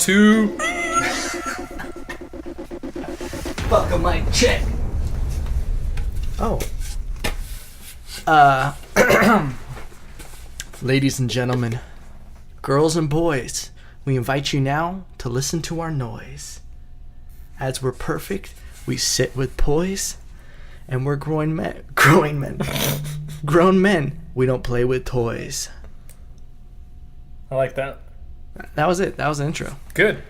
2. Fuck a mic check. Oh. Ladies and gentlemen, girls and boys, we invite you now to listen to our noise. As we're perfect, we sit with poise, and we're grown men. Grown men, we don't play with toys. I like that. That was it. That was the intro. Good.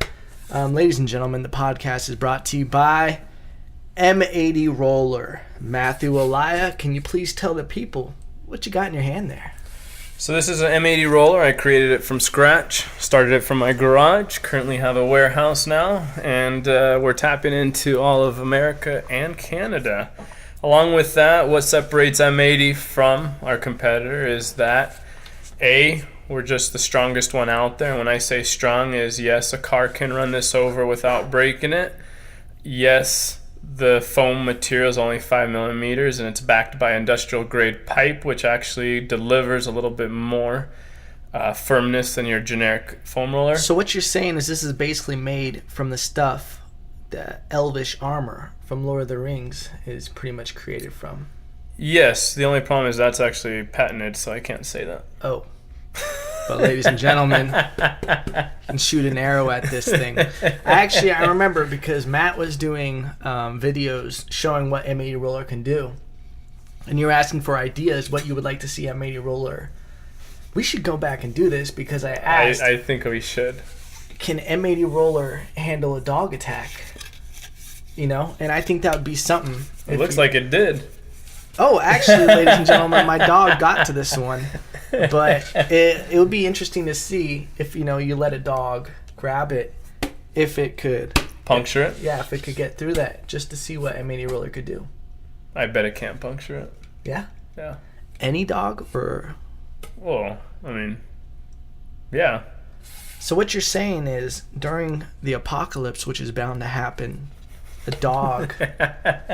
Ladies and gentlemen, the podcast is brought to you by M80 Roller. Matthew Elia, can you please tell the people what you got in your hand there? So this is an M80 roller. I created it from scratch. Started it from my garage. Currently have a warehouse now. And we're tapping into all of America and Canada. Along with that, what separates M80 from our competitor is that, A, we're just the strongest one out there. And when I say strong is, yes, a car can run this over without breaking it. Yes, the foam material is only 5 millimeters, and it's backed by industrial grade pipe, which actually delivers a little bit more firmness than your generic foam roller. So what you're saying is this is basically made from the stuff the elvish armor from Lord of the Rings is pretty much created from. Yes, the only problem is that's actually patented, so I can't say that. Oh. But ladies and gentlemen, you can shoot an arrow at this thing. I remember because Matt was doing videos showing what M80 Roller can do. And you were asking for ideas, what you would like to see M80 Roller. We should go back and do this because I asked. I think we should. Can M80 Roller handle a dog attack? You know? And I think that would be something. It looks like it did. Oh, actually, ladies and gentlemen, my dog got to this one. But it would be interesting to see if, you know, you let a dog grab it, if it could. Puncture it? Yeah, if it could get through that, just to see what M80 Roller could do. I bet it can't puncture it. Yeah? Yeah. Any dog or? Well, I mean, yeah. So what you're saying is during the apocalypse, which is bound to happen, a dog,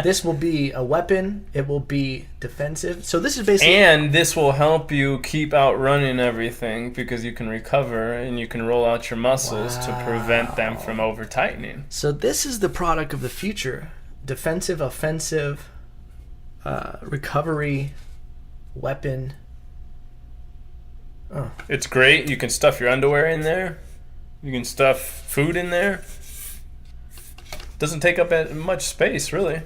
this will be a weapon, it will be defensive. So this is basically... And this will help you keep outrunning everything because you can recover and you can roll out your muscles to prevent them from over-tightening. So this is the product of the future. Defensive, offensive, recovery, weapon. Oh. It's great. You can stuff your underwear in there. You can stuff food in there. Doesn't take up much space, really.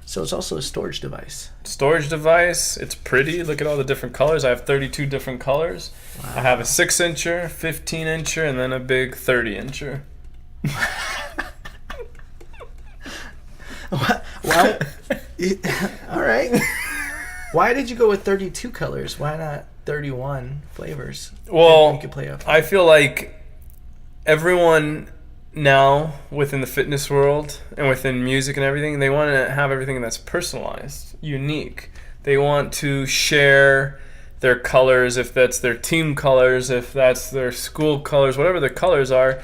So it's also a storage device. Storage device. It's pretty. Look at all the different colors. I have 32 different colors. Wow. I have a 6-incher, 15-incher, and then a big 30-incher. Well, all right. Why did you go with 32 colors? Why not 31 flavors? Well, you could play up. I feel like everyone now within the fitness world and within music and everything, they want to have everything that's personalized, unique. They want to share their colors, if that's their team colors, if that's their school colors, whatever the colors are.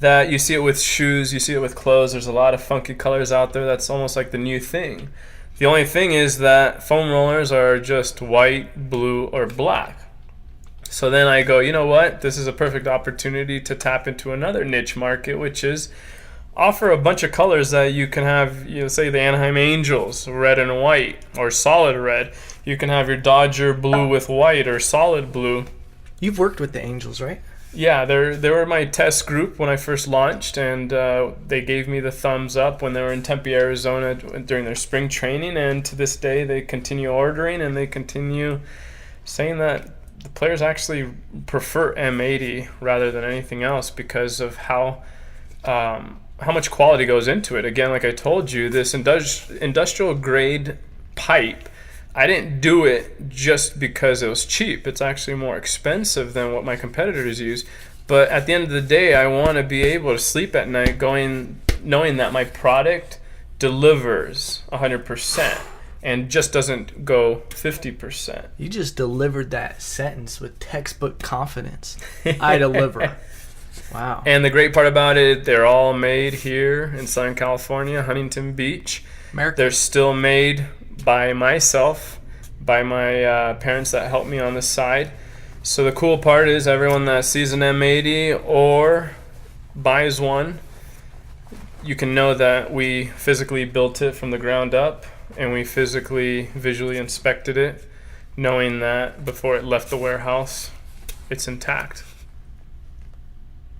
That you see it with shoes, you see it with clothes. There's a lot of funky colors out there. That's almost like the new thing. The only thing is that foam rollers are just white, blue, or black. So then I go, you know what? This is a perfect opportunity to tap into another niche market, which is offer a bunch of colors that you can have, you know, say the Anaheim Angels, red and white, or solid red. You can have your Dodger blue with white or solid blue. You've worked with the Angels, right? Yeah, they were my test group when I first launched, and they gave me the thumbs up when they were in Tempe, Arizona during their spring training, and to this day they continue ordering, and they continue saying that the players actually prefer M80 rather than anything else because of how much quality goes into it. Again, like I told you, this industrial grade pipe, I didn't do it just because it was cheap. It's actually more expensive than what my competitors use. But at the end of the day, I want to be able to sleep at night knowing that my product delivers 100%. And just doesn't go 50%. You just delivered that sentence with textbook confidence. I deliver. Wow. And the great part about it, they're all made here in Southern California, Huntington Beach. America. They're still made by myself, by my parents that helped me on the side. So the cool part is everyone that sees an M80 or buys one, you can know that we physically built it from the ground up and we physically, visually inspected it, knowing that before it left the warehouse, it's intact.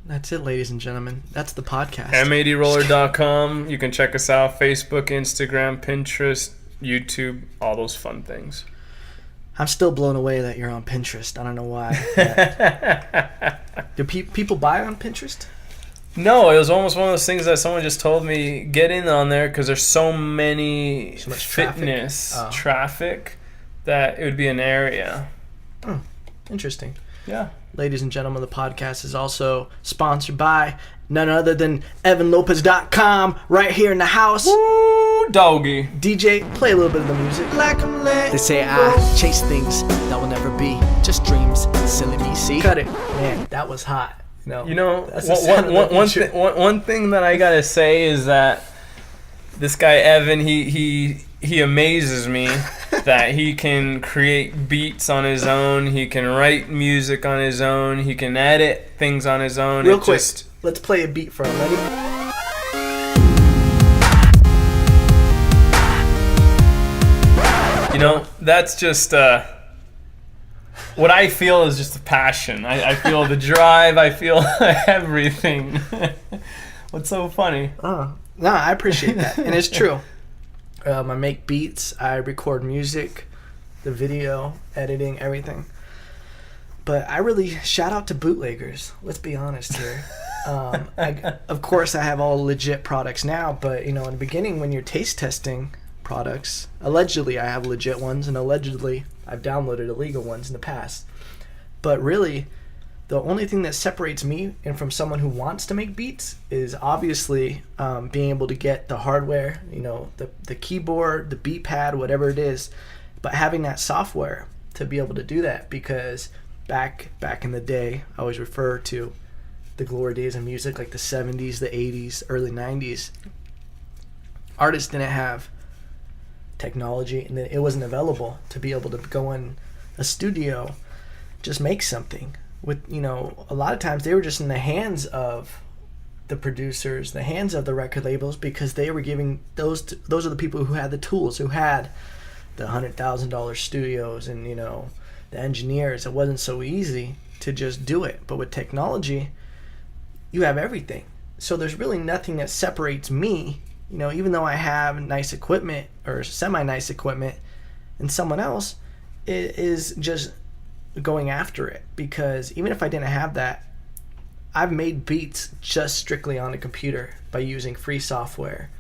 That's it, ladies and gentlemen. That's the podcast. m80roller.com. You can check us out. Facebook, Instagram, Pinterest, YouTube, all those fun things. I'm still blown away that you're on Pinterest. I don't know why. Do people buy on Pinterest? No, it was almost one of those things that someone just told me, get in on there because there's so much fitness traffic that it would be an area. Oh, interesting. Yeah. Ladies and gentlemen, the podcast is also sponsored by none other than EvanLopez.com right here in the house. Woo, doggy. DJ, play a little bit of the music. They say I chase things that will never be, just dreams, silly me, see? Cut it. Man, that was hot. You know, one thing that I gotta say is that this guy Evan, he amazes me that he can create beats on his own, he can write music on his own, he can edit things on his own. Real quick, let's play a beat for him. Ready? You know, that's just what I feel is just a passion. I feel the drive. I feel everything. What's so funny? No, I appreciate that. And it's true. I make beats. I record music, the video, editing, everything. But I really shout out to bootleggers. Let's be honest here. Of course, I have all legit products now. But, in the beginning when you're taste testing products, allegedly I have legit ones, and allegedly I've downloaded illegal ones in the past. But really, the only thing that separates me and from someone who wants to make beats is obviously being able to get the hardware, the keyboard, the beat pad, whatever it is, but having that software to be able to do that. Because back in the day, I always refer to the glory days of music, like the 70s, the 80s, early 90s. Artists didn't have technology, and it wasn't available to be able to go in a studio, just make something with, a lot of times they were just in the hands of the producers, the hands of the record labels, because they were giving those are the people who had the tools, who had the $100,000 studios, and the engineers. It wasn't so easy to just do it, but with technology you have everything. So there's really nothing that separates me, even though I have nice equipment or semi-nice equipment, and someone else is just going after it. Because even if I didn't have that, I've made beats just strictly on the computer by using free software.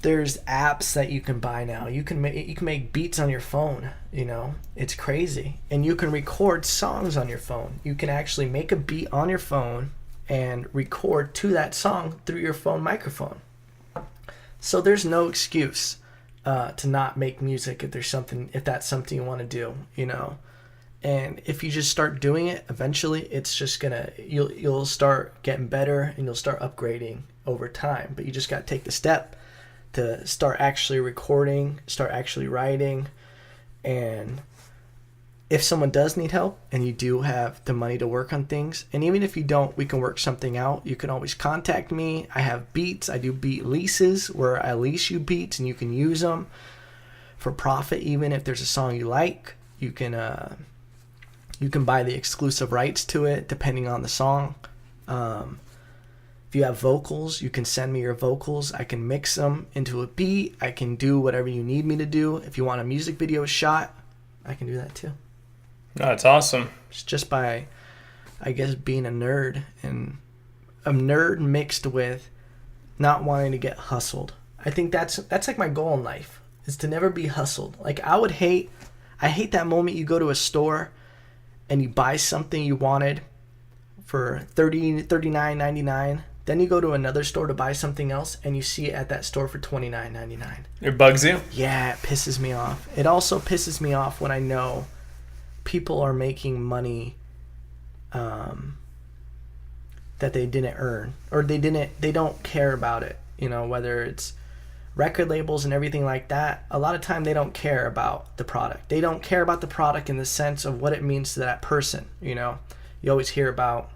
There's apps that you can buy now. You can make beats on your phone. It's crazy. And you can record songs on your phone. You can actually make a beat on your phone and record to that song through your phone microphone. So there's no excuse to not make music if that's something you want to do, And if you just start doing it, eventually it's just you'll start getting better, and you'll start upgrading over time. But you just got to take the step to start actually recording, start actually writing. And if someone does need help and you do have the money to work on things, and even if you don't, we can work something out. You can always contact me. I have beats. I do beat leases where I lease you beats and you can use them for profit. Even if there's a song you like, you can buy the exclusive rights to it depending on the song. If you have vocals, you can send me your vocals. I can mix them into a beat. I can do whatever you need me to do. If you want a music video shot, I can do that too. That's awesome. It's just by, I guess, being a nerd, and a nerd mixed with not wanting to get hustled. I think that's like my goal in life, is to never be hustled. Like I hate that moment you go to a store and you buy something you wanted for $39.99. Then you go to another store to buy something else and you see it at that store for $29.99. It bugs you? Yeah, it pisses me off. It also pisses me off when I know people are making money that they didn't earn, or they don't care about it. Whether it's record labels and everything like that, a lot of time they don't care about the product. They don't care about the product in the sense of what it means to that person. You always hear about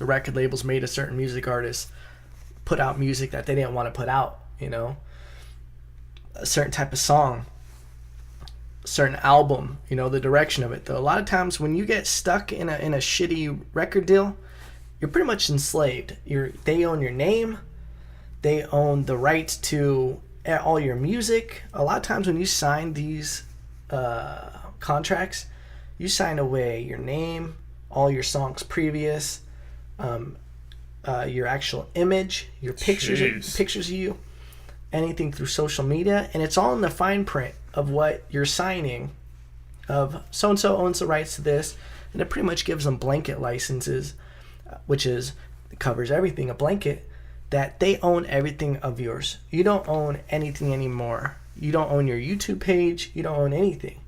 The record labels made a certain music artist put out music that they didn't want to put out, a certain type of song, a certain album, the direction of it. Though a lot of times when you get stuck in a shitty record deal, you're pretty much enslaved. They own your name, they own the rights to all your music. A lot of times when you sign these contracts, you sign away your name, all your songs previous, your actual image, your pictures of you, anything through social media, and it's all in the fine print of what you're signing, of so-and-so owns the rights to this, and it pretty much gives them blanket licenses, which covers everything, a blanket, that they own everything of yours. You don't own anything anymore. You don't own your YouTube page. You don't own anything.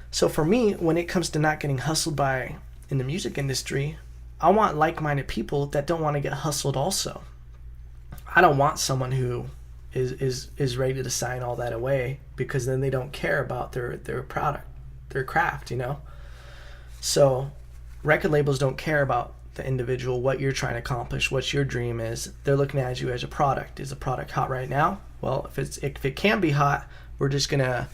So for me, when it comes to not getting hustled by in the music industry, I want like-minded people that don't want to get hustled also. I don't want someone who is ready to sign all that away, because then they don't care about their product, their craft, So record labels don't care about the individual, what you're trying to accomplish, what your dream is. They're looking at you as a product. Is the product hot right now? Well, if it can be hot, we're just gonna,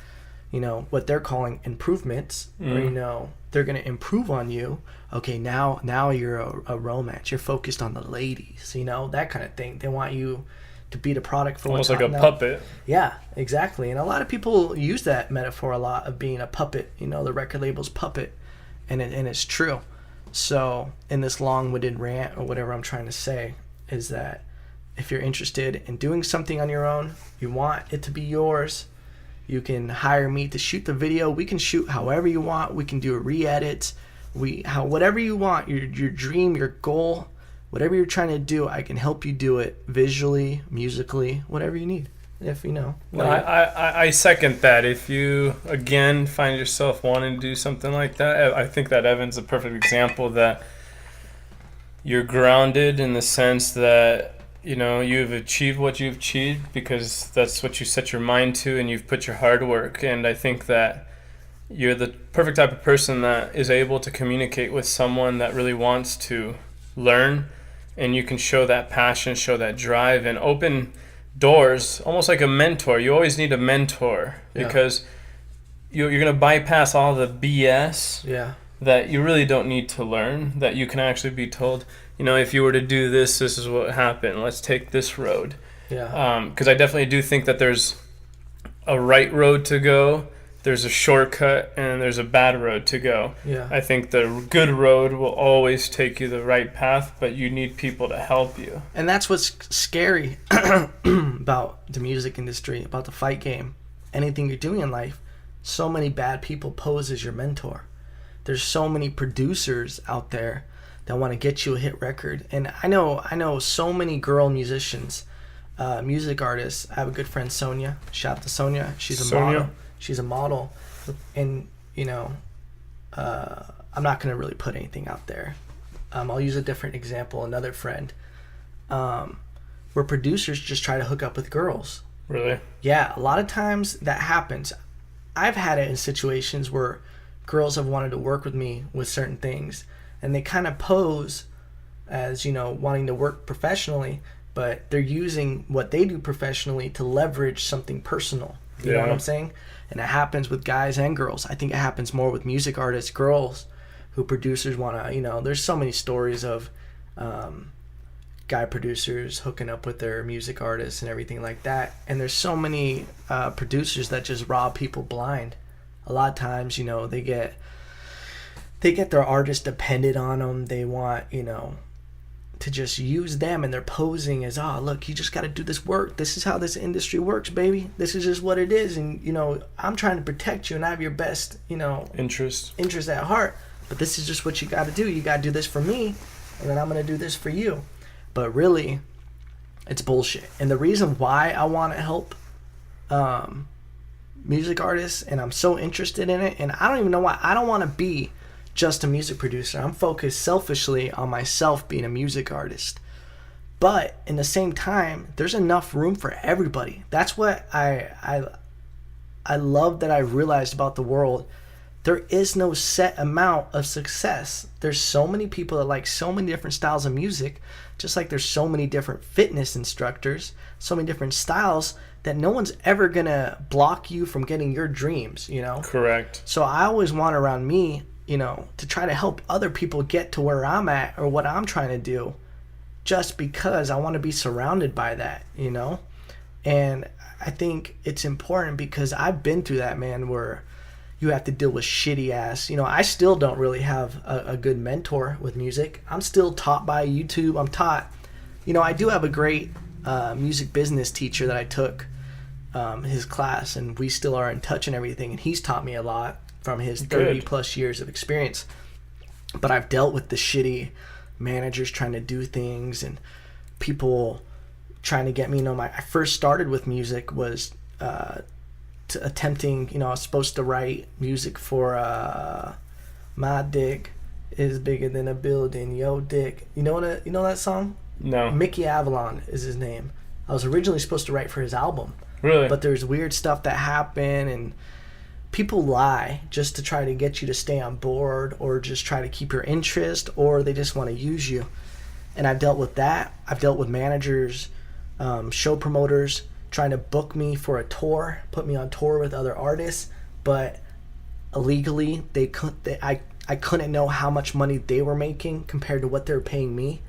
what they're calling improvements, or they're gonna improve on you. Okay, now you're a romance. You're focused on the ladies, that kind of thing. They want you to be the product for almost what's like hot a now. puppet. Yeah, exactly. And a lot of people use that metaphor a lot, of being a puppet. The record label's puppet, and it's true. So in this long-winded rant, or whatever I'm trying to say, is that if you're interested in doing something on your own, you want it to be yours, you can hire me to shoot the video. We can shoot however you want. We can do a re-edit. Whatever you want, your dream, your goal, whatever you're trying to do, I can help you do it visually, musically, whatever you need. If I second that. If you again find yourself wanting to do something like that, I think that Evan's a perfect example that you're grounded in the sense that you've achieved what you've achieved because that's what you set your mind to, and you've put your hard work. And I think that you're the perfect type of person that is able to communicate with someone that really wants to learn, and you can show that passion, show that drive, and open doors, almost like a mentor. You always need a mentor, because you're going to bypass all the BS that you really don't need to learn, that you can actually be told, if you were to do this, this is what happened. Let's take this road. Because I definitely do think that there's a right road to go, there's a shortcut, and there's a bad road to go. I think the good road will always take you the right path, but you need people to help you. And that's what's scary about the music industry, about the fight game, anything you're doing in life. So many bad people pose as your mentor. There's so many producers out there that want to get you a hit record. And I know so many girl musicians, music artists. I have a good friend, Sonia. Shout out to Sonia. She's a model. She's a model, and I'm not gonna really put anything out there. I'll use a different example. Another friend, where producers just try to hook up with girls. Really? Yeah, a lot of times that happens. I've had it in situations where girls have wanted to work with me with certain things, and they kind of pose as wanting to work professionally, but they're using what they do professionally to leverage something personal. You know what I'm saying? And it happens with guys and girls. I think it happens more with music artists, girls, who producers want to, there's so many stories of guy producers hooking up with their music artists and everything like that. And there's so many producers that just rob people blind. A lot of times, they get their artists dependent on them. They want, to just use them, and they're posing as, look, you just got to do this work. This is how this industry works, baby. This is just what it is. And, I'm trying to protect you and I have your best, interest at heart. But this is just what you got to do. You got to do this for me, and then I'm going to do this for you. But really, it's bullshit. And the reason why I want to help music artists, and I'm so interested in it, and I don't even know why. I don't want to be just a music producer. I'm focused selfishly on myself being a music artist. But in the same time, there's enough room for everybody. That's what I love that I realized about the world, there is no set amount of success. There's so many people that like so many different styles of music, just like there's so many different fitness instructors, so many different styles, that no one's ever gonna block you from getting your dreams, you know? Correct. So I always want around me, you know, to try to help other people get to where I'm at or what I'm trying to do, just because I want to be surrounded by that, you know? And I think it's important because I've been through that, man, where you have to deal with shitty ass. You know, I still don't really have a good mentor with music. I'm still taught by YouTube. I'm taught, you know, I do have a great music business teacher that I took his class, and we still are in touch and everything. And he's taught me a lot from his 30 plus years of experience. But I've dealt with the shitty managers trying to do things and people trying to get me, you know, I first started with music was attempting, you know, I was supposed to write music for My Dick is Bigger Than a Building, Yo Dick. You know that song? No. Mickey Avalon is his name. I was originally supposed to write for his album. Really? But there's weird stuff that happened, and people lie just to try to get you to stay on board, or just try to keep your interest, or they just want to use you. And I've dealt with that. I've dealt with managers, show promoters trying to book me for a tour, put me on tour with other artists, but illegally I couldn't know how much money they were making compared to what they were paying me.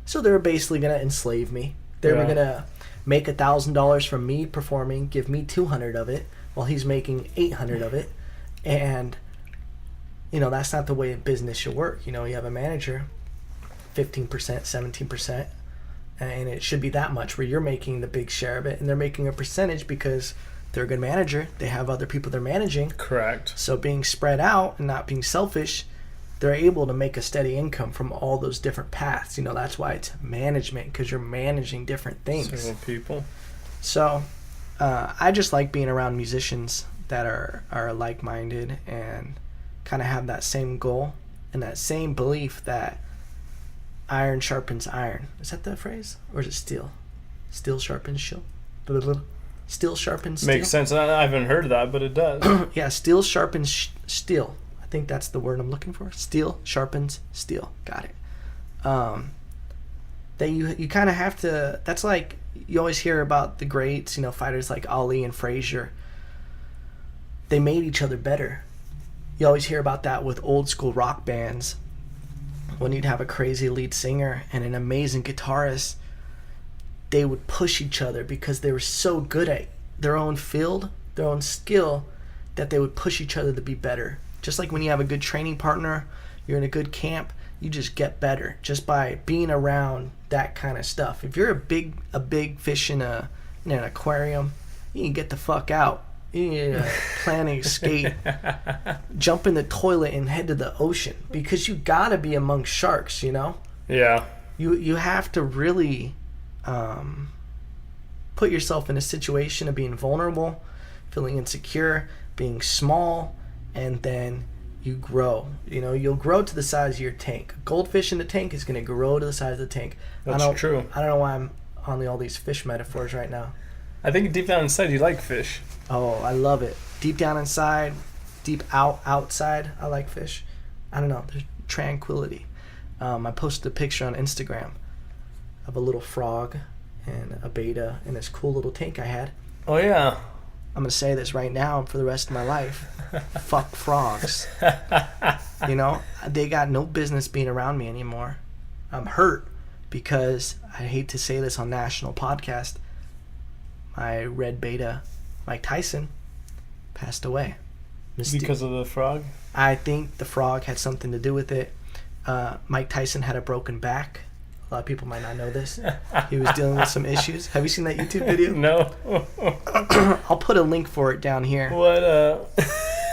So they were basically gonna enslave me. They were gonna make $1,000 from me performing, give me 200 of it, while he's making 800 of it. And you know, that's not the way business should work. You know, you have a manager, 15%, 17%. And it should be that much where you're making the big share of it, and they're making a percentage because they're a good manager. They have other people they're managing. Correct. So being spread out and not being selfish, they're able to make a steady income from all those different paths. You know, that's why it's management, because you're managing different things. Several people. So I just like being around musicians that are like-minded and kind of have that same goal and that same belief that iron sharpens iron. Is that the phrase? Or is it steel? Steel sharpens steel. Steel sharpens steel. Makes sense. I haven't heard of that, but it does. Yeah, steel sharpens steel. I think that's the word I'm looking for. Steel sharpens steel. Got it. That you kind of have to. That's like you always hear about the greats, you know, fighters like Ali and Frazier. They made each other better. You always hear about that with old school rock bands. When you'd have a crazy lead singer and an amazing guitarist, they would push each other because they were so good at their own field, their own skill, that they would push each other to be better. Just like when you have a good training partner, you're in a good camp, you just get better just by being around that kind of stuff. If you're a big fish in an aquarium, you can get the fuck out. You need to plan an escape, jump in the toilet and head to the ocean, because you gotta be among sharks, you know? Yeah. You have to really put yourself in a situation of being vulnerable, feeling insecure, being small, and then you grow. You know, you'll grow to the size of your tank. A goldfish in the tank is going to grow to the size of the tank. That's true. I don't know why I'm on all these fish metaphors right now. I think deep down inside you like fish. Oh, I love it. Deep down inside, outside, I like fish. I don't know. There's tranquility. I posted a picture on Instagram of a little frog and a beta in this cool little tank I had. Oh, yeah. I'm going to say this right now and for the rest of my life. Fuck frogs. You know, they got no business being around me anymore. I'm hurt because, I hate to say this on national podcast, my red beta, Mike Tyson, passed away. Because of the frog? I think the frog had something to do with it. Mike Tyson had a broken back. A lot of people might not know this. He was dealing with some issues. Have you seen that YouTube video? No. I'll put a link for it down here. What?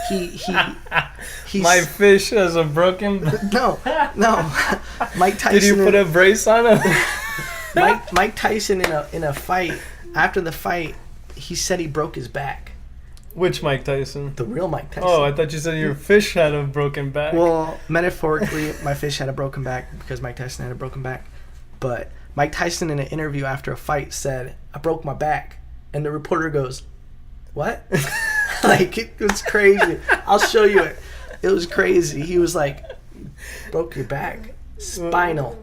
He's, my fish has a broken. No. Mike Tyson. Did you put a brace on him? Mike Tyson in a fight. After the fight, he said he broke his back. Which Mike Tyson? The real Mike Tyson. Oh, I thought you said your fish had a broken back. Well, metaphorically, my fish had a broken back because Mike Tyson had a broken back. But Mike Tyson in an interview after a fight said, "I broke my back." And the reporter goes, "What?" Like, it was crazy. I'll show you it. It was crazy. He was like, broke your back. Spinal.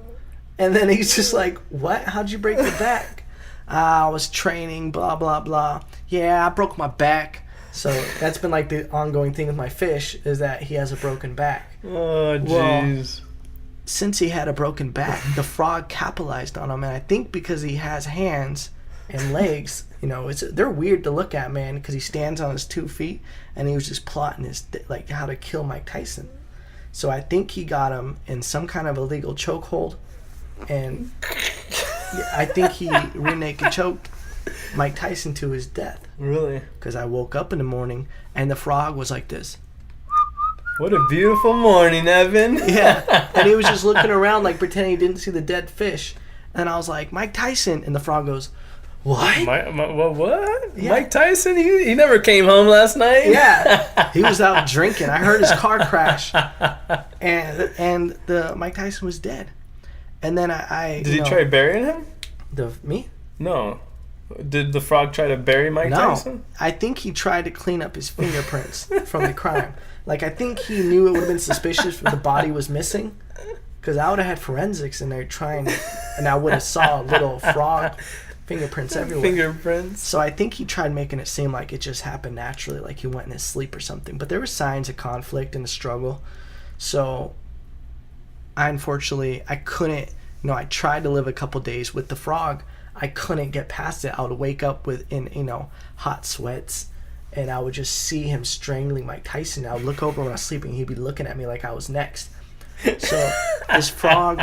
And then he's just like, what? How'd you break your back? I was training, blah, blah, blah. Yeah, I broke my back. So that's been like the ongoing thing with my fish is that he has a broken back. Oh, jeez. Well, since he had a broken back, the frog capitalized on him. And I think because he has hands and legs, you know, they're weird to look at, man, because he stands on his 2 feet and he was just plotting like how to kill Mike Tyson. So I think he got him in some kind of illegal chokehold, and I think he rear naked choked Mike Tyson to his death. Really? Because I woke up in the morning and the frog was like this. What a beautiful morning, Evan. Yeah, and he was just looking around like pretending he didn't see the dead fish. And I was like, Mike Tyson, and the frog goes, what? What? Yeah. Mike Tyson? He never came home last night? Yeah, he was out drinking. I heard his car crash, and the Mike Tyson was dead. And then I did he try burying him? Me? No. Did the frog try to bury Mike Tyson? I think he tried to clean up his fingerprints from the crime. Like, I think he knew it would have been suspicious if the body was missing, because I would have had forensics in there trying, and I would have saw little frog fingerprints everywhere. Fingerprints. So I think he tried making it seem like it just happened naturally, like he went in his sleep or something. But there were signs of conflict and a struggle. So I couldn't, I tried to live a couple days with the frog. I couldn't get past it. I would wake up in hot sweats, and I would just see him strangling Mike Tyson. I would look over when I was sleeping. He'd be looking at me like I was next. So this frog,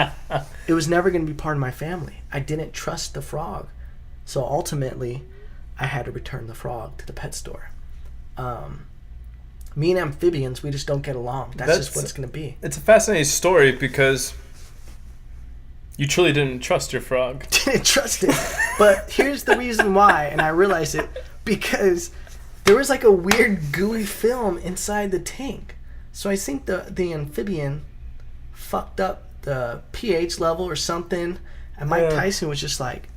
it was never going to be part of my family. I didn't trust the frog. So ultimately, I had to return the frog to the pet store. Me and amphibians, we just don't get along. That's just what it's going to be. It's a fascinating story because you truly didn't trust your frog. Didn't trust it. But here's the reason why, and I realized it, because there was like a weird gooey film inside the tank. So I think the amphibian fucked up the pH level or something, and Mike Tyson was just like,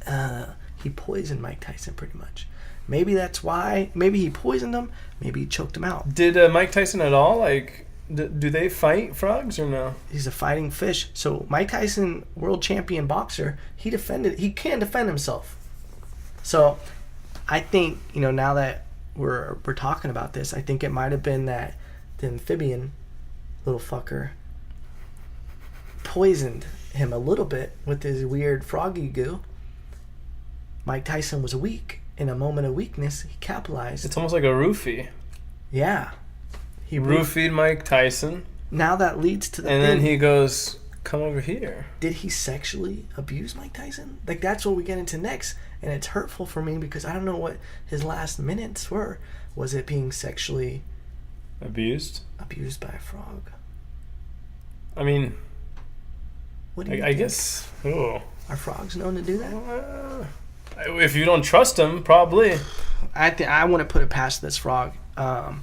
he poisoned Mike Tyson pretty much. Maybe that's why. Maybe he poisoned him. Maybe he choked him out. Did Mike Tyson at all, like, do they fight frogs or no? He's a fighting fish. So Mike Tyson, world champion boxer, he can defend himself. So I think, now that we're talking about this, I think it might have been that the amphibian little fucker poisoned him a little bit with his weird froggy goo. Mike Tyson was weak. In a moment of weakness, he capitalized. It's almost like a roofie. Yeah. He roofied Mike Tyson. Now that leads to the And then he goes, come over here. Did he sexually abuse Mike Tyson? Like, that's what we get into next. And it's hurtful for me because I don't know what his last minutes were. Was it being sexually abused? Abused by a frog. I mean, what do you I guess. Oh. Are frogs known to do that? If you don't trust him, probably. I wouldn't put it past this frog. I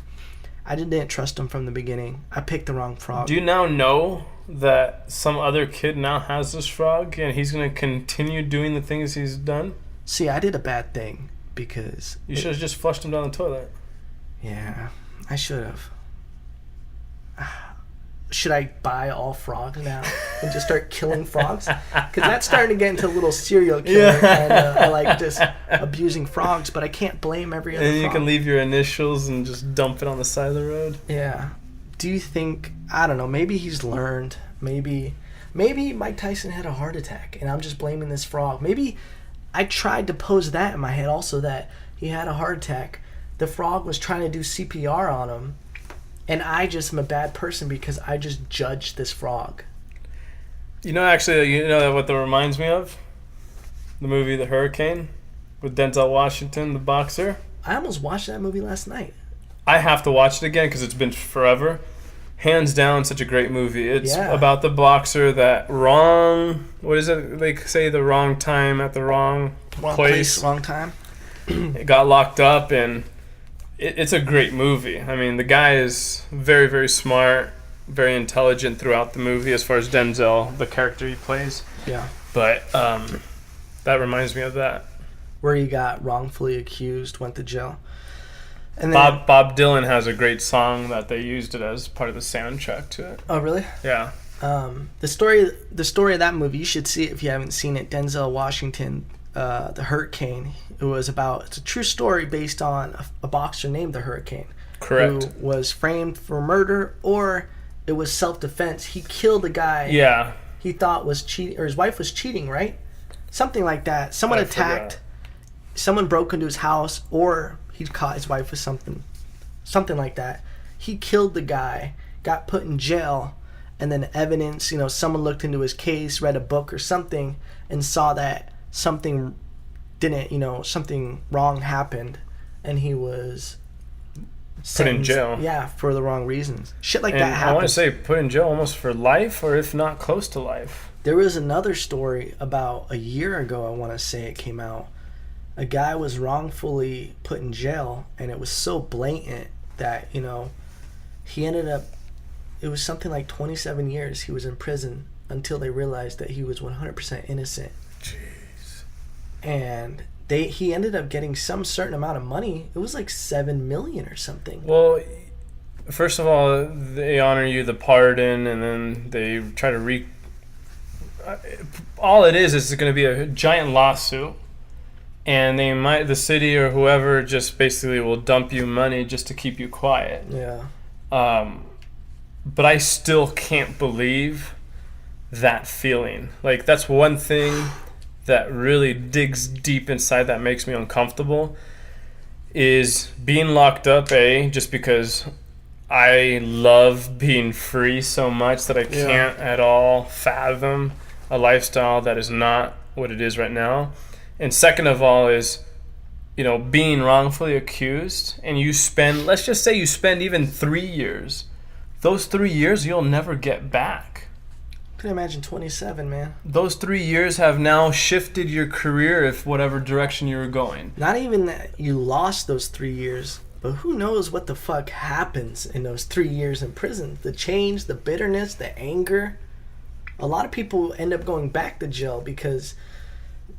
didn't trust him from the beginning. I picked the wrong frog. Do you now know that some other kid now has this frog and he's going to continue doing the things he's done? See, I did a bad thing because... You should have just flushed him down the toilet. Yeah, I should have. Should I buy all frogs now and just start killing frogs? Because that's starting to get into a little serial killer. And I like just abusing frogs, but I can't blame every other frog. And you can leave your initials and just dump it on the side of the road. Yeah. Do you think, I don't know, maybe he's learned. Maybe Mike Tyson had a heart attack and I'm just blaming this frog. Maybe I tried to pose that in my head also, that he had a heart attack. The frog was trying to do CPR on him. And I just am a bad person because I just judged this frog. Actually, what that reminds me of? The movie The Hurricane with Denzel Washington, the boxer. I almost watched that movie last night. I have to watch it again because it's been forever. Hands down, such a great movie. It's about the boxer that what is it? They say the wrong time at the wrong place. Wrong time. It got locked up and... It's a great movie. I mean, the guy is very, very smart, very intelligent throughout the movie as far as Denzel, the character he plays. Yeah. But that reminds me of that. Where he got wrongfully accused, went to jail. And then, Bob Dylan has a great song that they used it as part of the soundtrack to it. oh, really? Yeah. The story of that movie, you should see it if you haven't seen it. Denzel Washington, the Hurricane. It's a true story based on a boxer named the Hurricane. Correct. Who was framed for murder, or it was self-defense. He killed a guy. Yeah. He thought was cheating, or his wife was cheating, right? Something like that. Someone attacked. Someone broke into his house, or he caught his wife with something like that. He killed the guy, got put in jail, and then evidence, someone looked into his case, read a book or something, and saw that something something wrong happened, and he was put in jail. Yeah, for the wrong reasons. Shit like that happens. I want to say put in jail almost for life, or if not close to life. There was another story about a year ago, I want to say it came out. A guy was wrongfully put in jail, and it was so blatant that, he ended up, it was something like 27 years he was in prison until they realized that he was 100% innocent. Jeez. And he ended up getting some certain amount of money. It was like $7 million or something. Well, first of all, they honor you the pardon, and then they try to all it is going to be a giant lawsuit, and the city or whoever just basically will dump you money just to keep you quiet. Yeah. But I still can't believe that feeling. Like, that's one thing that really digs deep inside that makes me uncomfortable, is being locked up, just because I love being free so much that I can't at all fathom a lifestyle that is not what it is right now. And second of all is, being wrongfully accused, and let's just say you spend even 3 years. Those 3 years you'll never get back. I can imagine 27, man. Those 3 years have now shifted your career, if whatever direction you were going. Not even that you lost those 3 years, but who knows what the fuck happens in those 3 years in prison. The change, the bitterness, the anger. A lot of people end up going back to jail because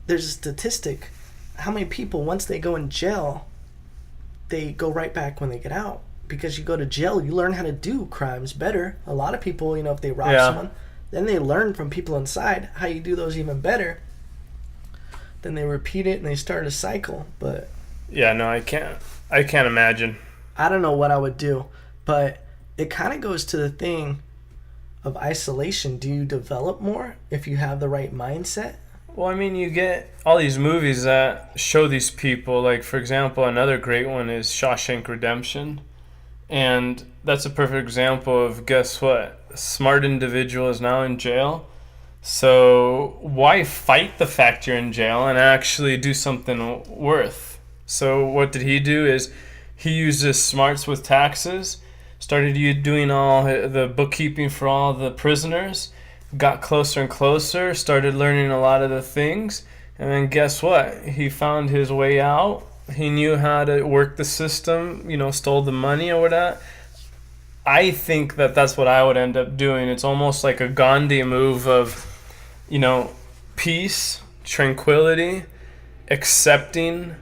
there's a statistic. How many people, once they go in jail, they go right back when they get out? Because you go to jail, you learn how to do crimes better. A lot of people, if they rob someone, then they learn from people inside how you do those even better. Then they repeat it and they start a cycle. But yeah, no, I can't imagine. I don't know what I would do, but it kind of goes to the thing of isolation. Do you develop more if you have the right mindset? Well, I mean, you get all these movies that show these people. Like, for example, another great one is Shawshank Redemption. And that's a perfect example of, guess what? A smart individual is now in jail. So why fight the fact you're in jail and actually do something worth? So what did he do is he used his smarts with taxes, started doing all the bookkeeping for all the prisoners, got closer and closer, started learning a lot of the things, and then guess what? He found his way out. He knew how to work the system, stole the money or whatnot. I think that that's what I would end up doing. It's almost like a Gandhi move of, peace, tranquility, accepting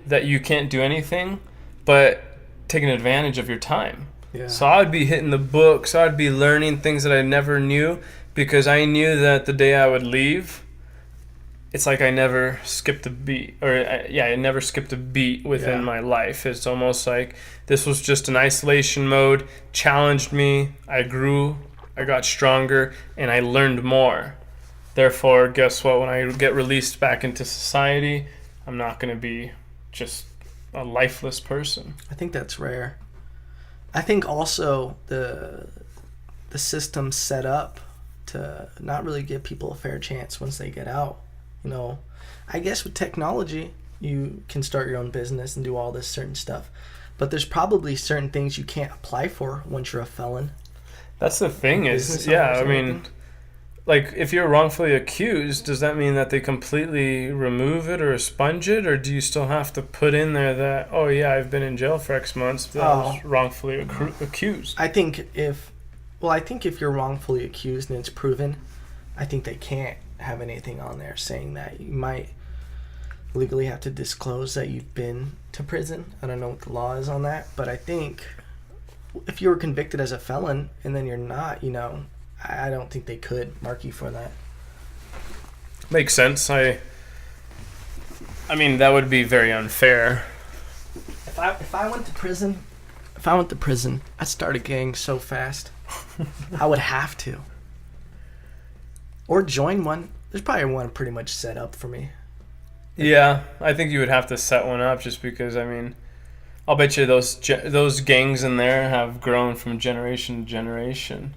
that you can't do anything, but taking advantage of your time. Yeah. So I would be hitting the books. I would be learning things that I never knew, because I knew that the day I would leave, it's like I never skipped a beat. I never skipped a beat within my life. It's almost like this was just an isolation mode, challenged me, I grew, I got stronger, and I learned more. Therefore, guess what? When I get released back into society, I'm not going to be just a lifeless person. I think that's rare. I think also the system's set up to not really give people a fair chance once they get out. I guess with technology, you can start your own business and do all this certain stuff. But there's probably certain things you can't apply for once you're a felon. That's the thing is, I mean, like, if you're wrongfully accused, does that mean that they completely remove it or expunge it? Or do you still have to put in there that, I've been in jail for X months, but I was wrongfully accused? I think if you're wrongfully accused and it's proven, I think they can't have anything on there saying that. You might legally have to disclose that you've been to prison. I don't know what the law is on that, but I think if you were convicted as a felon and then you're not, I don't think they could mark you for that. Makes sense. I mean, that would be very unfair. If I went to prison, I'd start a gang so fast. I would have to. Or join one. There's probably one pretty much set up for me. Yeah, I think you would have to set one up just because, I mean, I'll bet you those gangs in there have grown from generation to generation.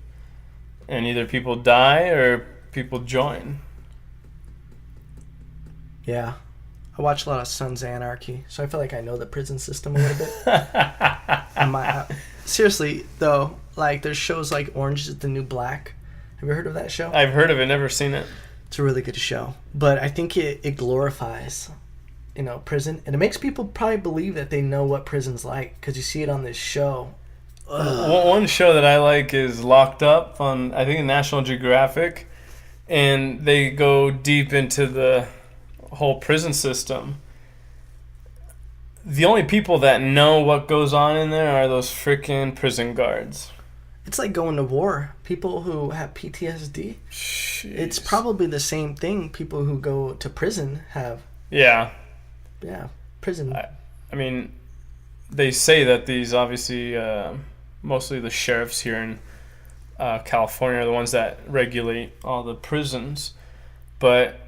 And either people die or people join. Yeah. I watch a lot of Sons of Anarchy, so I feel like I know the prison system a little bit. Seriously, though, like, there's shows like Orange is the New Black. Have you heard of that show? I've heard of it, never seen it. It's a really good show. But I think it glorifies, prison. And it makes people probably believe that they know what prison's like, because you see it on this show. One show that I like is Locked Up on, I think, National Geographic. And they go deep into the whole prison system. The only people that know what goes on in there are those freaking prison guards. It's like going to war. People who have PTSD. Jeez. It's probably the same thing people who go to prison have. Yeah. Yeah, prison. I mean, they say that these, obviously, mostly the sheriffs here in California are the ones that regulate all the prisons. But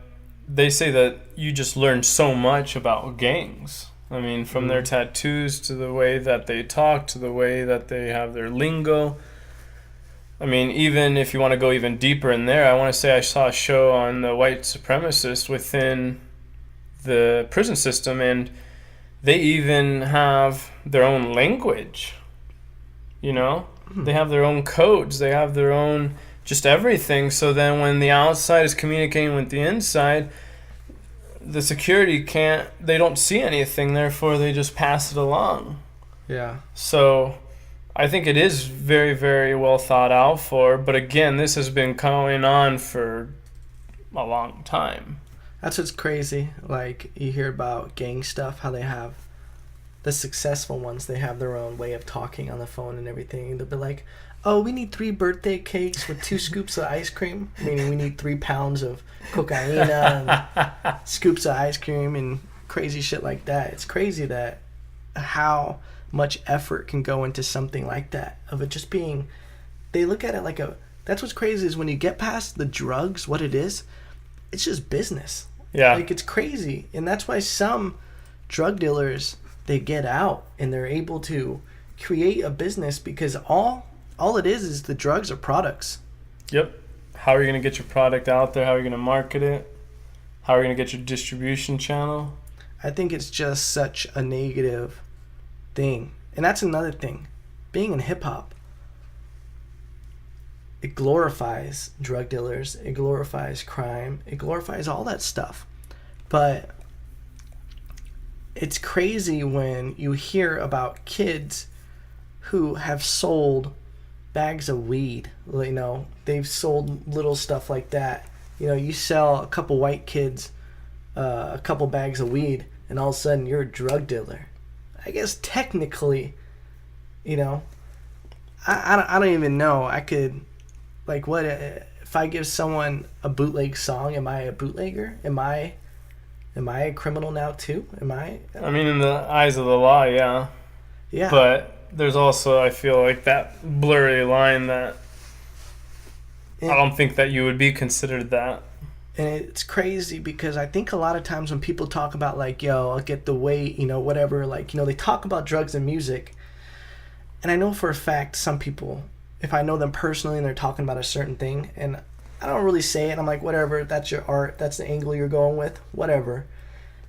they say that you just learn so much about gangs. I mean, from their tattoos to the way that they talk to the way that they have their lingo. I mean, even if you want to go even deeper in there, I want to say I saw a show on the white supremacists within the prison system, and they even have their own language. They have their own codes. They have their own just everything. So then when the outside is communicating with the inside, the security they don't see anything, therefore they just pass it along. Yeah. So I think it is very, very well thought out for, but again, this has been going on for a long time. That's what's crazy. Like, you hear about gang stuff, how they have the successful ones, they have their own way of talking on the phone and everything. They'll be like, oh, we need 3 birthday cakes with 2 scoops of ice cream, meaning we need 3 pounds of cocaine and scoops of ice cream and crazy shit like that. It's crazy that how much effort can go into something like that, of it just being, they look at it like that's what's crazy is when you get past the drugs, what it is, it's just business. Yeah. Like, it's crazy. And that's why some drug dealers, they get out and they're able to create a business, because all it is the drugs are products. Yep. How are you going to get your product out there? How are you going to market it? How are you going to get your distribution channel? I think it's just such a negative thing. And that's another thing. Being in hip-hop, it glorifies drug dealers, it glorifies crime, it glorifies all that stuff. But it's crazy when you hear about kids who have sold bags of weed. They've sold little stuff like that. You sell a couple white kids a couple bags of weed, and all of a sudden you're a drug dealer. I guess technically, I don't even know. I could, like, what if I give someone a bootleg song? Am I a bootlegger? Am I a criminal now too? Am I? I mean, in the eyes of the law, yeah. Yeah. But there's also, I feel like, that blurry line that I don't think that you would be considered that. And it's crazy because I think a lot of times when people talk about, like, yo, I'll get the weight, whatever, like, they talk about drugs and music. And I know for a fact some people, if I know them personally and they're talking about a certain thing, and I don't really say it, I'm like, whatever, that's your art, that's the angle you're going with, whatever.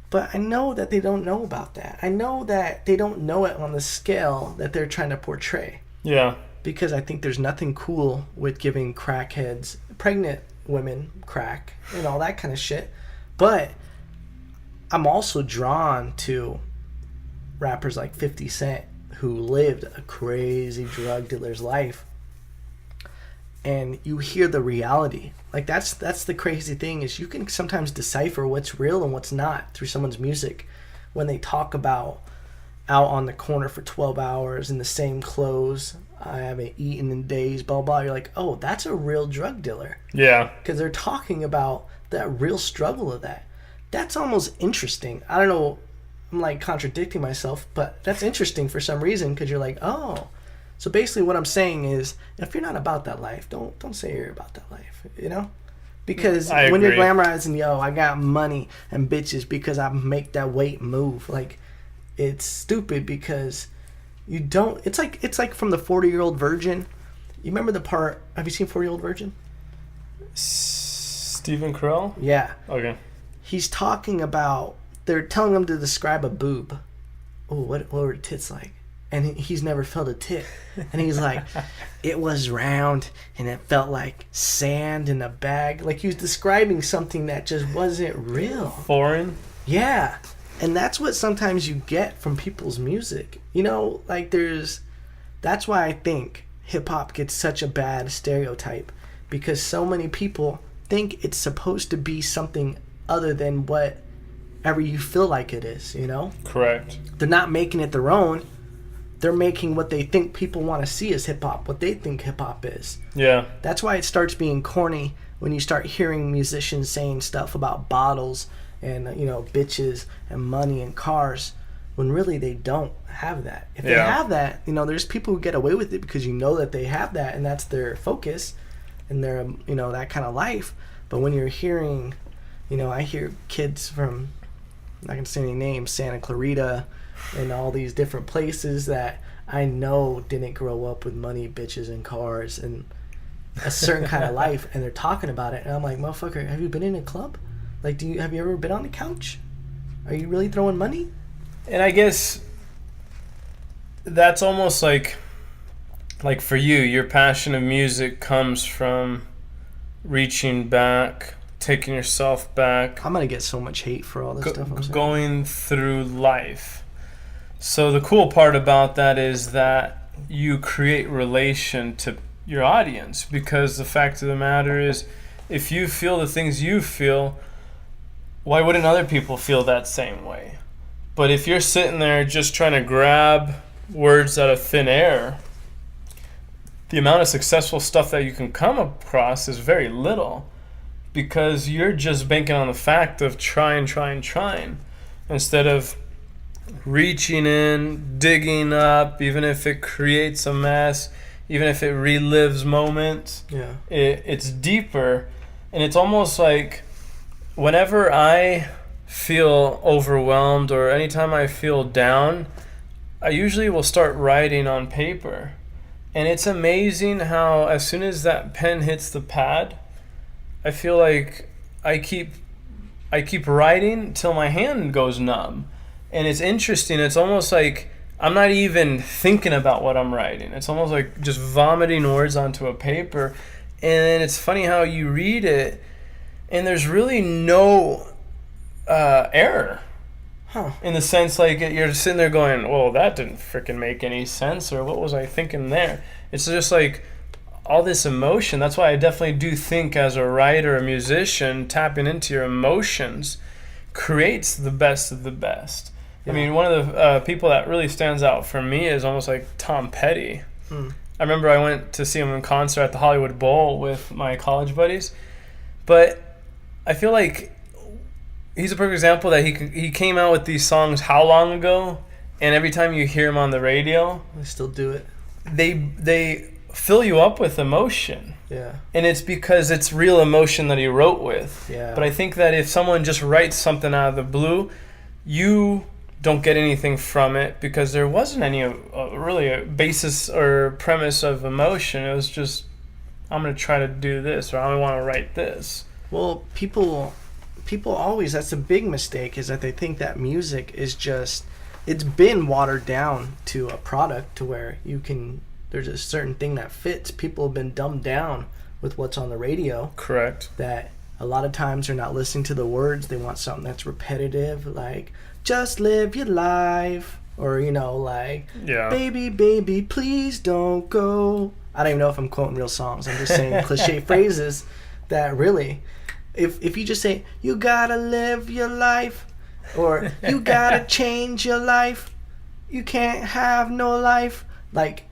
But I know that they don't know about that. I know that they don't know it on the scale that they're trying to portray. Yeah. Because I think there's nothing cool with giving crackheads, pregnant women, crack and all that kind of shit. But I'm also drawn to rappers like 50 Cent, who lived a crazy drug dealer's life. and you hear the reality. Like that's the crazy thing, is you can sometimes decipher what's real and what's not through someone's music. When they talk about out on the corner for 12 hours in the same clothes, I haven't eaten in days, blah blah, you're like, oh, that's a real drug dealer. Yeah. Because they're talking about that real struggle of that. That's almost interesting. I don't know, I'm like contradicting myself, but that's interesting for some reason, because you're like, oh. So basically what I'm saying is, if you're not about that life, don't say you're about that life, you know? Because when you're glamorizing, yo, I got money and bitches because I make that weight move, like, it's stupid, because you don't, it's like from the 40-Year-Old Virgin. You remember the part, have you seen 40-Year-Old Virgin? Stephen Carell? Yeah. Okay. He's talking about, they're telling him to describe a boob. Oh, what were tits like? And he's never felt a tit. And he's like, it was round and it felt like sand in a bag. Like he was describing something that just wasn't real. Foreign? Yeah. And that's what sometimes you get from people's music. You know, like that's why I think hip hop gets such a bad stereotype. Because so many people think it's supposed to be something other than whatever you feel like it is, you know? Correct. They're not making it their own. They're making what they think people want to see as hip-hop, what they think hip-hop is. Yeah. That's why it starts being corny when you start hearing musicians saying stuff about bottles and, you know, bitches and money and cars, when really they don't have that. If they have that, you know, there's people who get away with it because you know that they have that and that's their focus and their, you know, that kind of life. But when you're hearing, you know, I hear kids from, I'm not going to say any names, Santa Clarita, and all these different places that I know didn't grow up with money, bitches, and cars and a certain kind of life, and they're talking about it, and I'm like, motherfucker, have you been in a club? Like, have you ever been on the couch? Are you really throwing money? And I guess that's almost like for you, your passion of music comes from reaching back, taking yourself back. I'm gonna get so much hate for all this stuff I'm saying. Going through life. So the cool part about that is that you create relation to your audience, because the fact of the matter is, if you feel the things you feel, why wouldn't other people feel that same way? But if you're sitting there just trying to grab words out of thin air, the amount of successful stuff that you can come across is very little, because you're just banking on the fact of trying, instead of reaching in, digging up, even if it creates a mess, even if it relives moments. Yeah. It's deeper, and it's almost like whenever I feel overwhelmed or anytime I feel down, I usually will start writing on paper. And it's amazing how as soon as that pen hits the pad, I feel like I keep writing till my hand goes numb. And it's interesting. It's almost like I'm not even thinking about what I'm writing. It's almost like just vomiting words onto a paper. And it's funny how you read it, and there's really no error. Huh. In the sense, like, you're sitting there going, well, that didn't freaking make any sense, or what was I thinking there? It's just like all this emotion. That's why I definitely do think, as a writer, a musician, tapping into your emotions creates the best of the best. I mean, one of the people that really stands out for me is almost like Tom Petty. I remember I went to see him in concert at the Hollywood Bowl with my college buddies. But I feel like he's a perfect example that he came out with these songs how long ago, and every time you hear him on the radio, they still do it. They fill you up with emotion. Yeah. And it's because it's real emotion that he wrote with. Yeah. But I think that if someone just writes something out of the blue, you don't get anything from it, because there wasn't any really a basis or premise of emotion. It was just, I'm going to try to do this, or I want to write this. Well, people always, that's a big mistake, is that they think that music is just, it's been watered down to a product to where there's a certain thing that fits. People have been dumbed down with what's on the radio. Correct. That a lot of times they're not listening to the words. They want something that's repetitive, like, just live your life. or like Yeah. baby, baby, please don't go. I don't even know if I'm quoting real songs. I'm just saying cliche phrases that really, if you just say you gotta live your life, or you gotta change your life, you can't have no life, like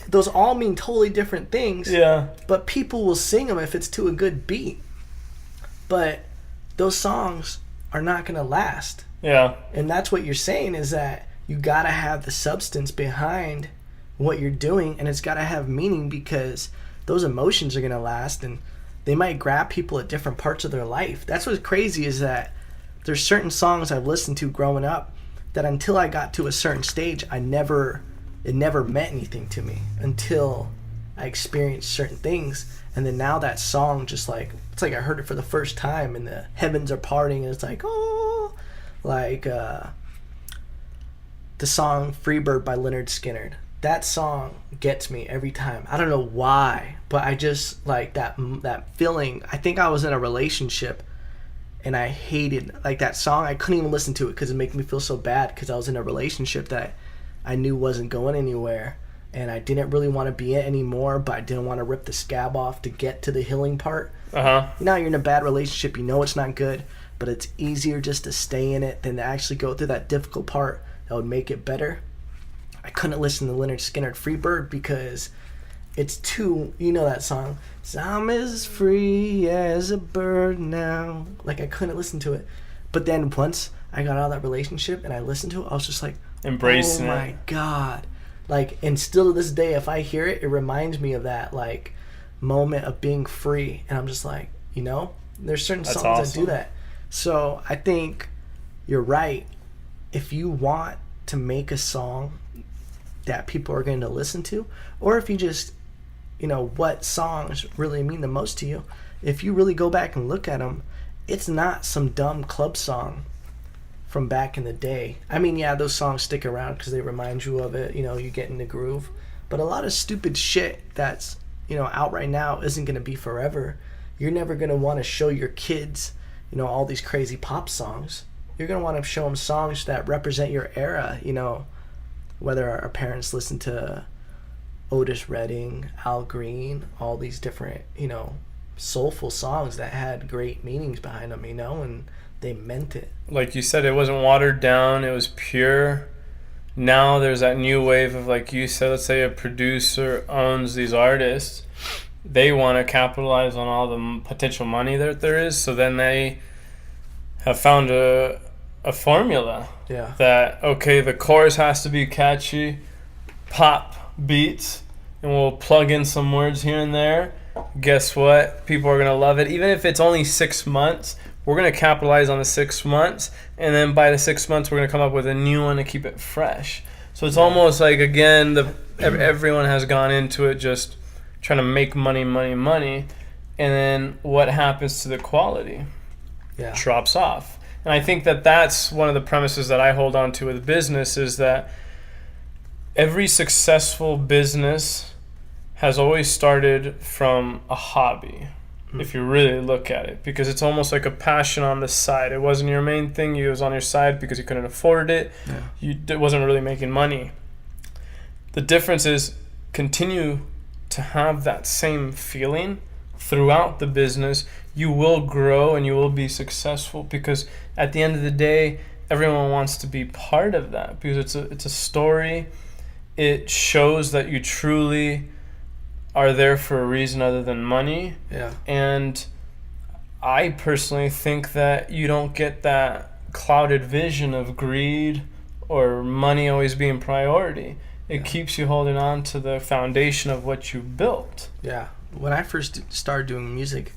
those all mean totally different things. Yeah. But people will sing them if it's to a good beat. But those songs are not gonna last. Yeah. And that's what you're saying, is that you gotta have the substance behind what you're doing, and it's gotta have meaning, because those emotions are gonna last, and they might grab people at different parts of their life. That's what's crazy, is that there's certain songs I've listened to growing up that until I got to a certain stage, it never meant anything to me until I experienced certain things. And then now that song just like, it's like I heard it for the first time and the heavens are parting, and it's like, oh, like the song Freebird by Leonard Skinner. That song gets me every time. I don't know why, but I just like that feeling. I think I was in a relationship and I hated like that song. I couldn't even listen to it because it made me feel so bad, because I was in a relationship that I knew wasn't going anywhere, and I didn't really want to be in anymore, but I didn't want to rip the scab off to get to the healing part. You're in a bad relationship, you know it's not good, but it's easier just to stay in it than to actually go through that difficult part that would make it better. I couldn't listen to Leonard Skinner Freebird because it's too, that song, I'm as free as a bird now. Like, I couldn't listen to it. But then once I got out of that relationship and I listened to it, I was just like, embracing it. Oh my God. Like, and still to this day, if I hear it, it reminds me of that, like, moment of being free. And I'm just like, there's certain That's songs awesome. that do that. So I think you're right. If you want to make a song that people are going to listen to, or if you just, what songs really mean the most to you, if you really go back and look at them, it's not some dumb club song from back in the day. I mean, yeah, those songs stick around because they remind you of it, you get in the groove. But a lot of stupid shit that's, out right now isn't going to be forever. You're never going to want to show your kids, all these crazy pop songs. You're going to want to show them songs that represent your era, whether our parents listen to Otis Redding, Al Green, all these different, soulful songs that had great meanings behind them, and they meant it. Like you said, it wasn't watered down, it was pure. Now there's that new wave of, like you said, let's say a producer owns these artists. They want to capitalize on all the potential money that there is, so then they have found a formula. Yeah. That, okay, the chorus has to be catchy, pop beats, and we'll plug in some words here and there. Guess what? People are going to love it. Even if it's only 6 months, we're going to capitalize on the 6 months, and then by the 6 months, we're going to come up with a new one to keep it fresh. So it's almost like, again, everyone has gone into it just trying to make money, and then what happens to the quality? Yeah. Drops off. And I think that that's one of the premises that I hold on to with business, is that every successful business has always started from a hobby, if you really look at it, because it's almost like a passion on the side. It wasn't your main thing. It was on your side because you couldn't afford it. Yeah. It wasn't really making money. The difference is continue to have that same feeling throughout the business. You will grow and you will be successful, because at the end of the day, everyone wants to be part of that, because it's a story. It shows that you truly are there for a reason other than money. Yeah. And I personally think that you don't get that clouded vision of greed or money always being priority. It keeps you holding on to the foundation of what you built. Yeah. When I first started doing music,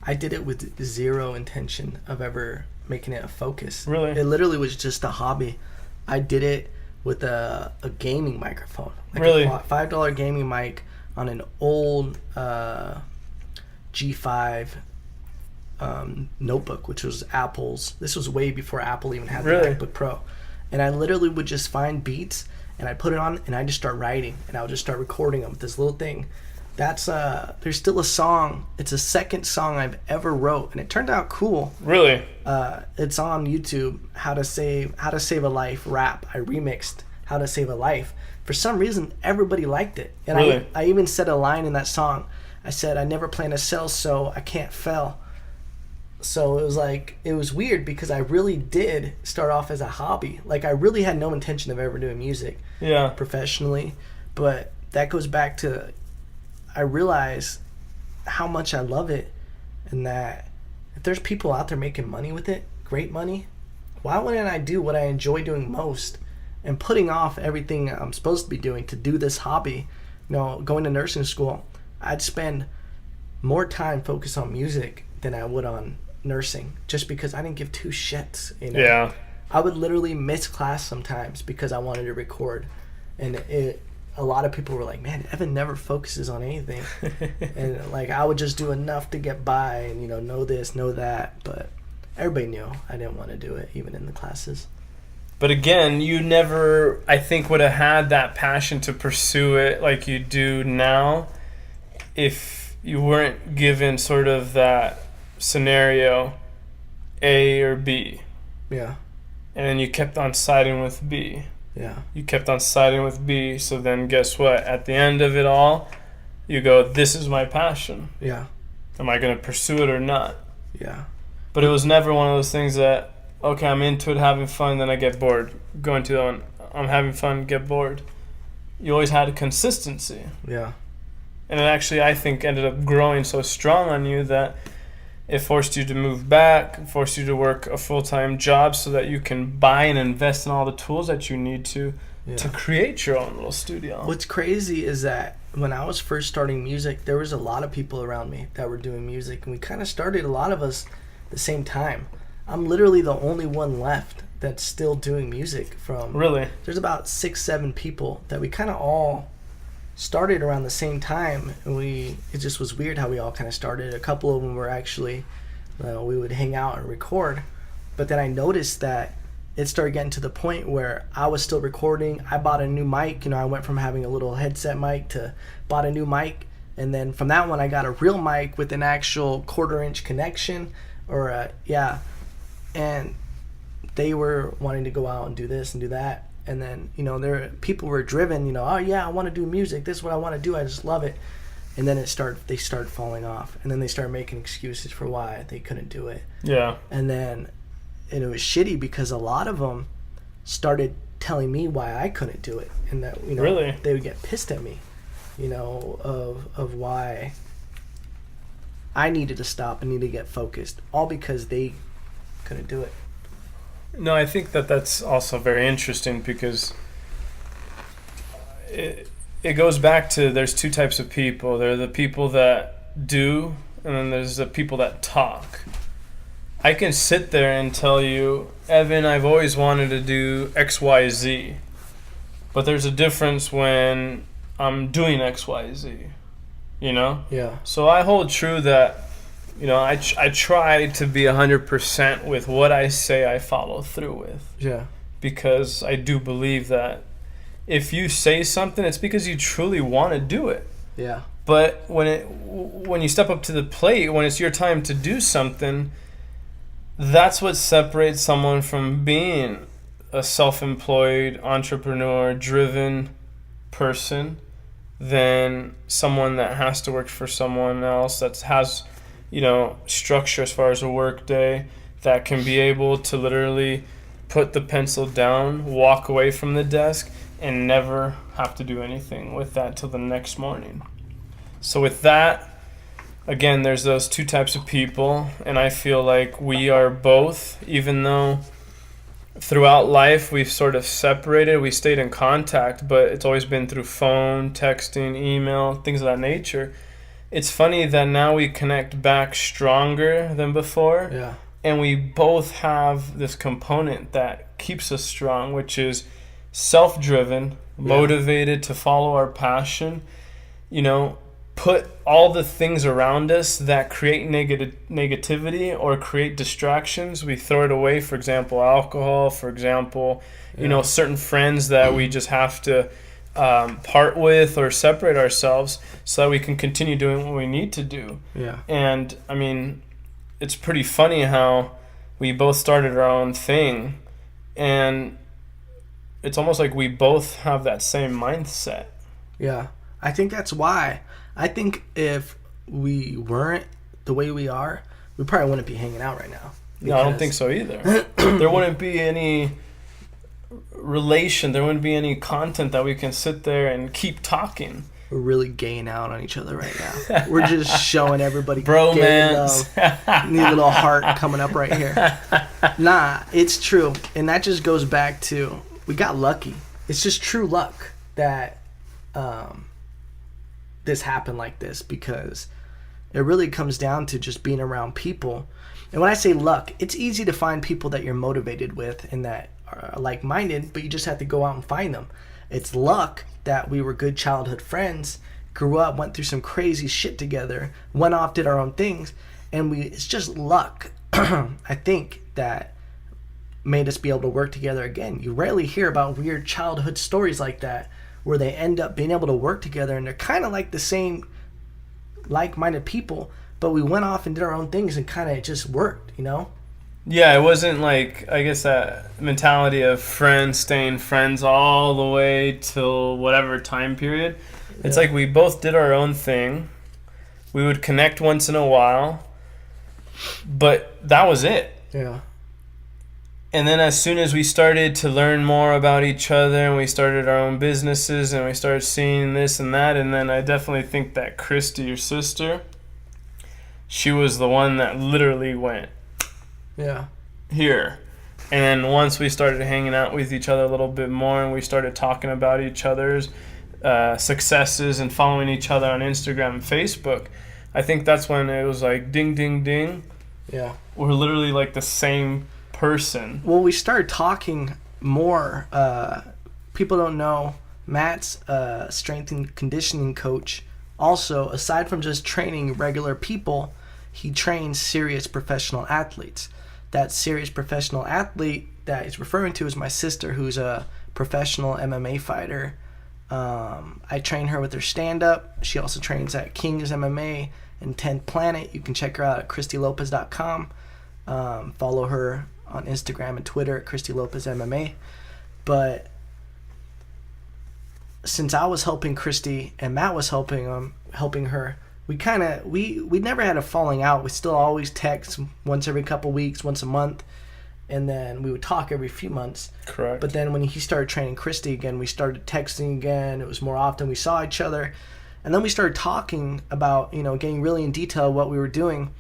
I did it with zero intention of ever making it a focus. Really? It literally was just a hobby. I did it with a gaming microphone. Like really? A $5 gaming mic on an old G5 notebook, which was Apple's. This was way before Apple even had the MacBook Pro. And I literally would just find beats, and I'd put it on, and I'd just start writing, and I would just start recording them with this little thing That's there's still a song. It's a second song I've ever wrote, and it turned out cool. Really? It's on YouTube. How to Save a Life rap. I remixed How to Save a Life. For some reason, everybody liked it, and really? I even said a line in that song. I said, "I never plan to sell, so I can't fail." So it was like, it was weird because I really did start off as a hobby. Like, I really had no intention of ever doing music professionally, but that goes back to, I realize how much I love it, and that if there's people out there making money with it, great money, why wouldn't I do what I enjoy doing most and putting off everything I'm supposed to be doing to do this hobby? You know, going to nursing school, I'd spend more time focused on music than I would on nursing, just because I didn't give two shits, you know? Yeah. I would literally miss class sometimes because I wanted to record, and a lot of people were like, "Man, Evan never focuses on anything." And like, I would just do enough to get by and, you know this, know that, but everybody knew I didn't want to do it, even in the classes. But again, you never, I think, would have had that passion to pursue it like you do now if you weren't given sort of that scenario, A or B. Yeah. And then you kept on siding with B. Yeah. You kept on siding with B, so then guess what? At the end of it all, you go, this is my passion. Yeah. Am I going to pursue it or not? Yeah. But it was never one of those things that, okay, I'm into it, having fun, then I get bored. Going to the one, I'm having fun, get bored. You always had a consistency. Yeah. And it actually, I think, ended up growing so strong on you that it forced you to move back, forced you to work a full-time job so that you can buy and invest in all the tools that you need to create your own little studio. What's crazy is that when I was first starting music, there was a lot of people around me that were doing music, and we kind of started, a lot of us, the same time. I'm literally the only one left that's still doing music from... Really? There's about 6-7 people that we kind of all started around the same time, and it just was weird how we all kind of started. A couple of them were actually, we would hang out and record, but then I noticed that it started getting to the point where I was still recording. I bought a new mic. You know, I went from having a little headset mic to bought a new mic, and then from that one I got a real mic with an actual 1/4-inch connection, and they were wanting to go out and do this and do that. And then, you know, people were driven, you know, "Oh yeah, I want to do music. This is what I want to do. I just love it." And then they started falling off. And then they started making excuses for why they couldn't do it. Yeah. And it was shitty because a lot of them started telling me why I couldn't do it. And that, you know, really? They would get pissed at me, you know, of why I needed to stop and needed to get focused, all because they couldn't do it. No, I think that's also very interesting because it goes back to, there's two types of people. There are the people that do, and then there's the people that talk. I can sit there and tell you, "Evan, I've always wanted to do X, Y, Z." But there's a difference when I'm doing X, Y, Z, you know? Yeah. So I hold true that, you know, I try to be 100% with what I say I follow through with. Yeah. Because I do believe that if you say something, it's because you truly want to do it. Yeah. But when you step up to the plate, when it's your time to do something, that's what separates someone from being a self-employed, entrepreneur-driven person than someone that has to work for someone else, that has, you know, structure as far as a work day, that can be able to literally put the pencil down, walk away from the desk, and never have to do anything with that till the next morning. So with that, again, there's those two types of people, and I feel like we are both, even though throughout life we've sort of separated, we stayed in contact, but it's always been through phone, texting, email, things of that nature. It's funny that now we connect back stronger than before. Yeah. And we both have this component that keeps us strong, which is self-driven, motivated to follow our passion, you know, put all the things around us that create negativity or create distractions, we throw it away. For example, alcohol, for example, you know, certain friends that we just have to part with or separate ourselves so that we can continue doing what we need to do. Yeah. And I mean, it's pretty funny how we both started our own thing, and it's almost like we both have that same mindset. Yeah. I think that's why. I think if we weren't the way we are, we probably wouldn't be hanging out right now. No, I don't think so either. There wouldn't be any relation. There wouldn't be any content that we can sit there and keep talking. We're really gaying out on each other right now. We're just showing everybody bromance. Need a little heart coming up right here. Nah, it's true. And that just goes back to, we got lucky. It's just true luck that this happened like this, because it really comes down to just being around people. And when I say luck, it's easy to find people that you're motivated with and that are like-minded, but you just have to go out and find them. It's luck that we were good childhood friends, grew up, went through some crazy shit together, went off, did our own things, and it's just luck, I think, that made us be able to work together again. You rarely hear about weird childhood stories like that where they end up being able to work together and they're kind of like the same like-minded people, but we went off and did our own things and kind of just worked, you know? Yeah, it wasn't like, I guess, that mentality of friends staying friends all the way till whatever time period. It's like we both did our own thing. We would connect once in a while, but that was it. Yeah. And then as soon as we started to learn more about each other and we started our own businesses and we started seeing this and that, and then I definitely think that Christy, your sister, she was the one that literally went, yeah, here. And then once we started hanging out with each other a little bit more and we started talking about each other's successes and following each other on Instagram and Facebook, I think that's when it was like ding, ding, ding. Yeah. We're literally like the same person. Well, we started talking more. People don't know, Matt's strength and conditioning coach. Also, aside from just training regular people, he trains serious professional athletes. That serious professional athlete that he's referring to is my sister, who's a professional MMA fighter. I train her with her stand-up. She also trains at King's MMA and 10th Planet. You can check her out at ChristyLopez.com. Follow her on Instagram and Twitter at Christy Lopez MMA. But since I was helping Christy and Matt was helping her, we never had a falling out. We still always text once every couple weeks, once a month, and then we would talk every few months. Correct. But then when he started training Christy again, we started texting again. It was more often. We saw each other, and then we started talking about, getting really in detail what we were doing.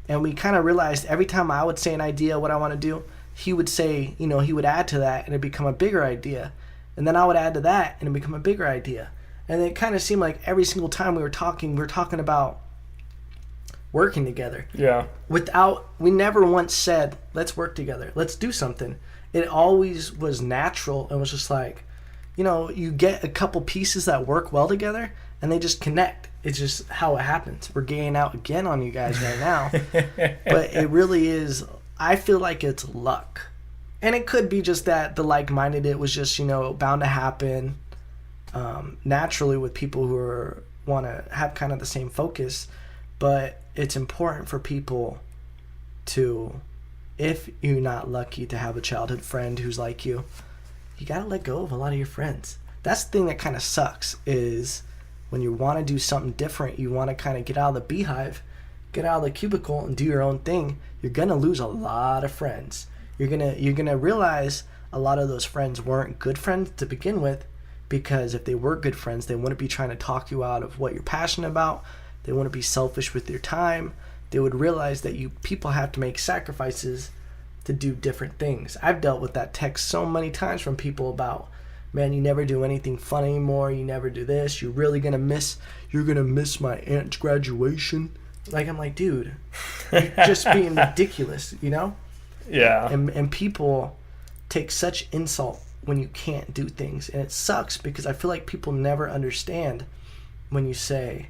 And we kind of realized every time I would say an idea, what I want to do, he would say, he would add to that and it'd become a bigger idea. And then I would add to that and it'd become a bigger idea. And it kind of seemed like every single time we were talking about working together. Yeah. We never once said, let's work together, let's do something. It always was natural and was just like, you get a couple pieces that work well together and they just connect. It's just how it happens. We're gaying out again on you guys right now. But it really is, I feel like it's luck. And it could be just that the like-minded, it was just, bound to happen naturally with people who want to have kind of the same focus. But it's important for people to, if you're not lucky to have a childhood friend who's like you got to let go of a lot of your friends. That's the thing that kind of sucks, is when you want to do something different, you want to kind of get out of the beehive, get out of the cubicle and do your own thing, you're going to lose a lot of friends. You're going to realize a lot of those friends weren't good friends to begin with, because if they were good friends, they wouldn't be trying to talk you out of what you're passionate about. They wouldn't be selfish with your time. They would realize that people have to make sacrifices to do different things. I've dealt with that text so many times from people about, man, you never do anything fun anymore. You never do this. You're going to miss my aunt's graduation. Like, I'm like, dude, you're just being ridiculous, Yeah. And people take such insult when you can't do things. And it sucks because I feel like people never understand when you say,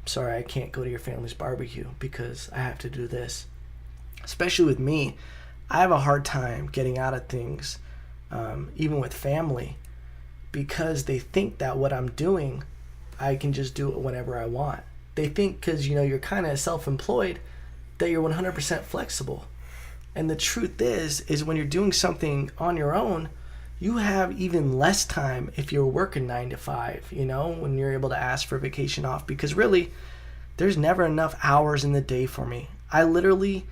I'm sorry, I can't go to your family's barbecue because I have to do this. Especially with me, I have a hard time getting out of things, even with family, because they think that what I'm doing, I can just do it whenever I want. They think because, you're kind of self-employed that you're 100% flexible. And the truth is when you're doing something on your own, you have even less time if you're working 9 to 5, when you're able to ask for vacation off. Because really, there's never enough hours in the day for me. I literally,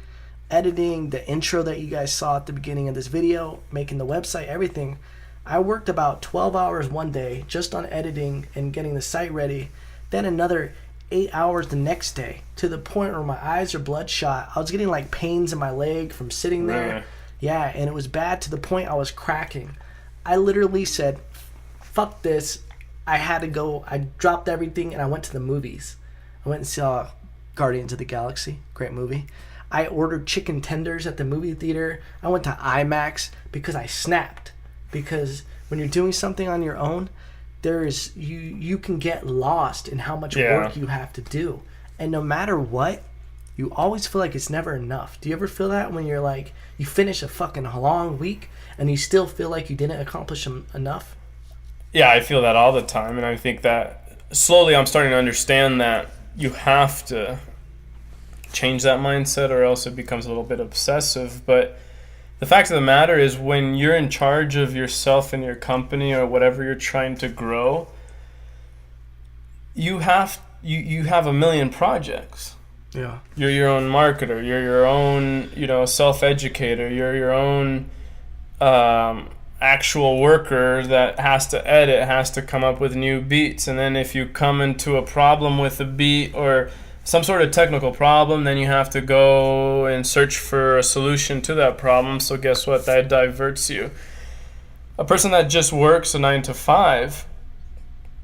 editing the intro that you guys saw at the beginning of this video, making the website, everything, I worked about 12 hours one day just on editing and getting the site ready. Then another 8 hours the next day, to the point where my eyes are bloodshot. I was getting like pains in my leg from sitting there. Right. Yeah, and it was bad to the point I was cracking. I literally said, fuck this. I had to go. I dropped everything and I went to the movies. I went and saw Guardians of the Galaxy. Great movie. I ordered chicken tenders at the movie theater. I went to IMAX because I snapped. Because when you're doing something on your own, there's you can get lost in how much work you have to do. And no matter what, you always feel like it's never enough. Do you ever feel that when you're like, you finish a fucking long week and you still feel like you didn't accomplish enough? Yeah, I feel that all the time. And I think that slowly I'm starting to understand that you have to change that mindset or else it becomes a little bit obsessive. But the fact of the matter is, when you're in charge of yourself and your company or whatever you're trying to grow, you have a million projects. Yeah. You're your own marketer. You're your own, self-educator. You're your own actual worker that has to edit, has to come up with new beats. And then if you come into a problem with a beat or some sort of technical problem, then you have to go and search for a solution to that problem. So guess what? That diverts you. A person that just works a 9 to 5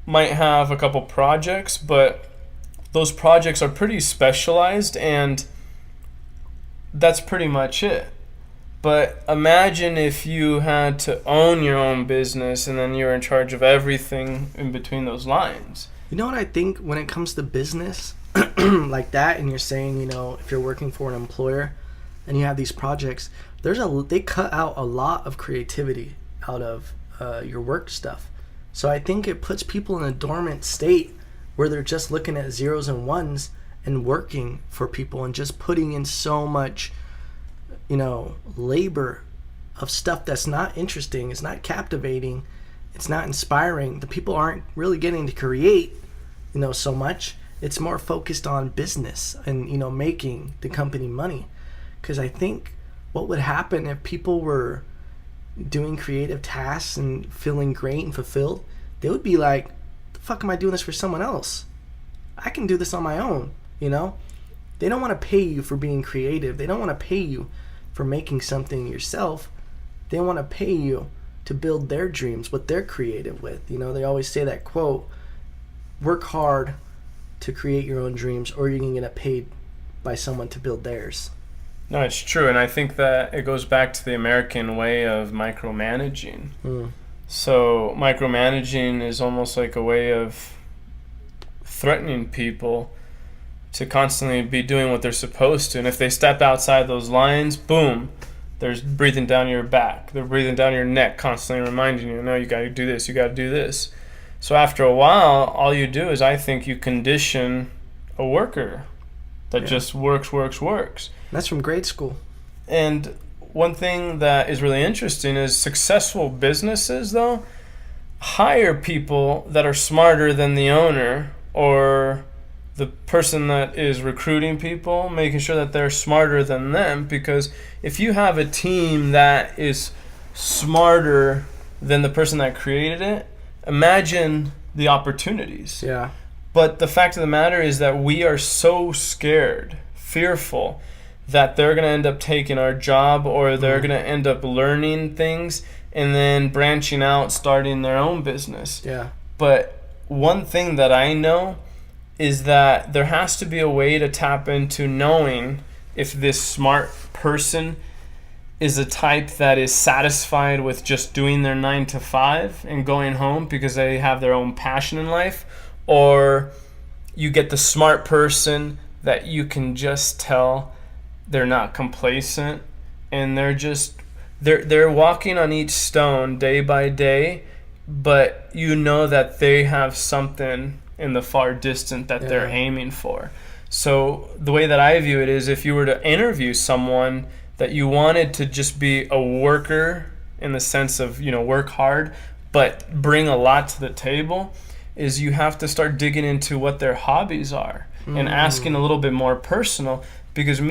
might have a couple projects, but those projects are pretty specialized and that's pretty much it. But imagine if you had to own your own business and then you're in charge of everything in between those lines. You know what I think when it comes to business like that, and you're saying, if you're working for an employer and you have these projects, they cut out a lot of creativity out of your work stuff. So I think it puts people in a dormant state where they're just looking at zeros and ones and working for people and just putting in so much, labor of stuff that's not interesting, it's not captivating, it's not inspiring. The people aren't really getting to create, so much. It's more focused on business and, making the company money. Because I think what would happen if people were doing creative tasks and feeling great and fulfilled, they would be like, the fuck am I doing this for someone else? I can do this on my own, They don't want to pay you for being creative. They don't want to pay you for making something yourself. They want to pay you to build their dreams, what they're creative with. They always say that quote, work hard to create your own dreams or you can get paid by someone to build theirs. No, it's true. And I think that it goes back to the American way of micromanaging. So micromanaging is almost like a way of threatening people to constantly be doing what they're supposed to. And if they step outside those lines, boom, they're breathing down your back. They're breathing down your neck, constantly reminding you, no, you got to do this, you got to do this. So after a while, all you do is, I think, you condition a worker that just works. That's from grade school. And one thing that is really interesting is successful businesses, though, hire people that are smarter than the owner or the person that is recruiting people, making sure that they're smarter than them. Because if you have a team that is smarter than the person that created it, imagine the opportunities. Yeah. But the fact of the matter is that we are so scared, fearful, that they're going to end up taking our job or they're going to end up learning things and then branching out, starting their own business. Yeah. But one thing that I know is that there has to be a way to tap into knowing if this smart person is a type that is satisfied with just doing their 9 to 5 and going home because they have their own passion in life, or you get the smart person that you can just tell they're not complacent and they're walking on each stone day by day, but you know that they have something in the far distant that they're aiming for. So the way that I view it is, if you were to interview someone that you wanted to just be a worker in the sense of, work hard, but bring a lot to the table, is you have to start digging into what their hobbies are and asking a little bit more personal. Because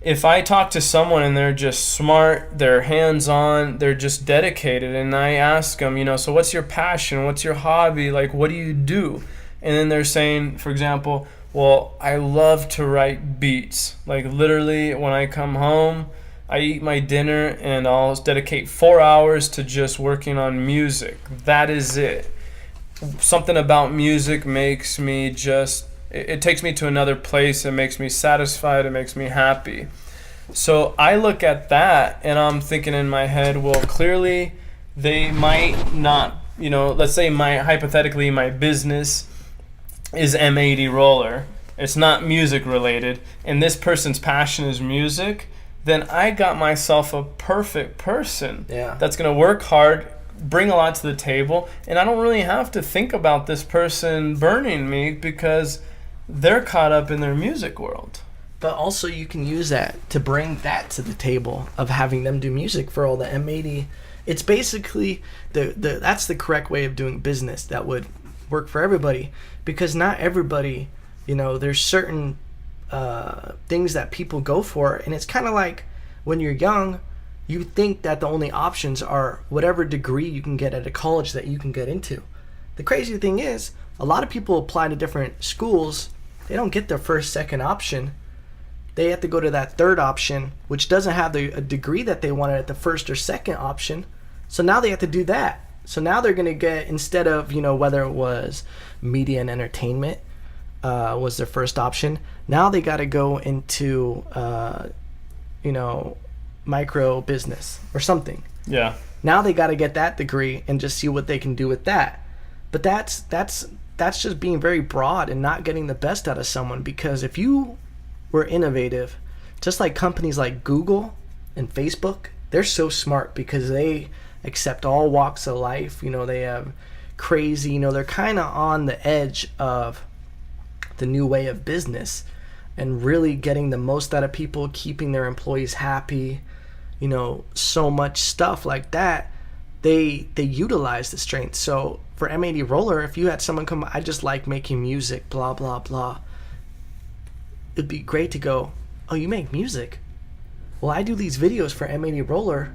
if I talk to someone and they're just smart, they're hands-on, they're just dedicated, and I ask them, so what's your passion? What's your hobby? Like, what do you do? And then they're saying, for example, well, I love to write beats. Like, literally, when I come home, I eat my dinner and I'll dedicate 4 hours to just working on music. That is it. Something about music makes me it takes me to another place. It makes me satisfied. It makes me happy. So I look at that and I'm thinking in my head, well, clearly they might not, let's say hypothetically my business is M80 roller. It's not music related, and this person's passion is music, then I got myself a perfect person that's going to work hard, bring a lot to the table, and I don't really have to think about this person burning me because they're caught up in their music world. But also you can use that to bring that to the table of having them do music for all the M80. It's basically that's the correct way of doing business that would work for everybody, because not everybody, there's certain things that people go for, and it's kind of like when you're young, you think that the only options are whatever degree you can get at a college that you can get into. The crazy thing is, a lot of people apply to different schools. They don't get their first, second option. They have to go to that third option, which doesn't have a degree that they wanted at the first or second option. So now they have to do that. So now they're going to get, instead of, whether it was media and entertainment was their first option, now they got to go into, micro business or something. Yeah. Now they got to get that degree and just see what they can do with that. But that's just being very broad and not getting the best out of someone, because if you were innovative, just like companies like Google and Facebook, they're so smart because they accept all walks of life. They have crazy, they're kind of on the edge of the new way of business and really getting the most out of people, keeping their employees happy, so much stuff like that. They utilize the strength. So for M80 Roller, if you had someone come, I just like making music, blah, blah, blah, it'd be great to go, oh, you make music? Well, I do these videos for M80 Roller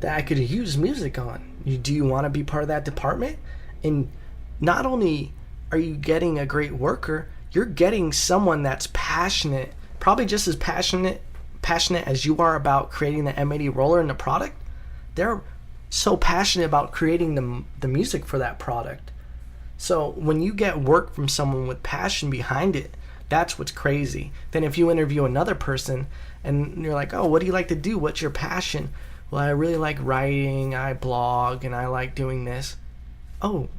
that I could use music on. Do you want to be part of that department? And not only are you getting a great worker, you're getting someone that's passionate, probably just as passionate as you are about creating the M80 Roller and the product. They're so passionate about creating the music for that product. So when you get work from someone with passion behind it, that's what's crazy. Then if you interview another person and you're like, oh, what do you like to do? What's your passion? Well, I really like writing, I blog, and I like doing this. Oh,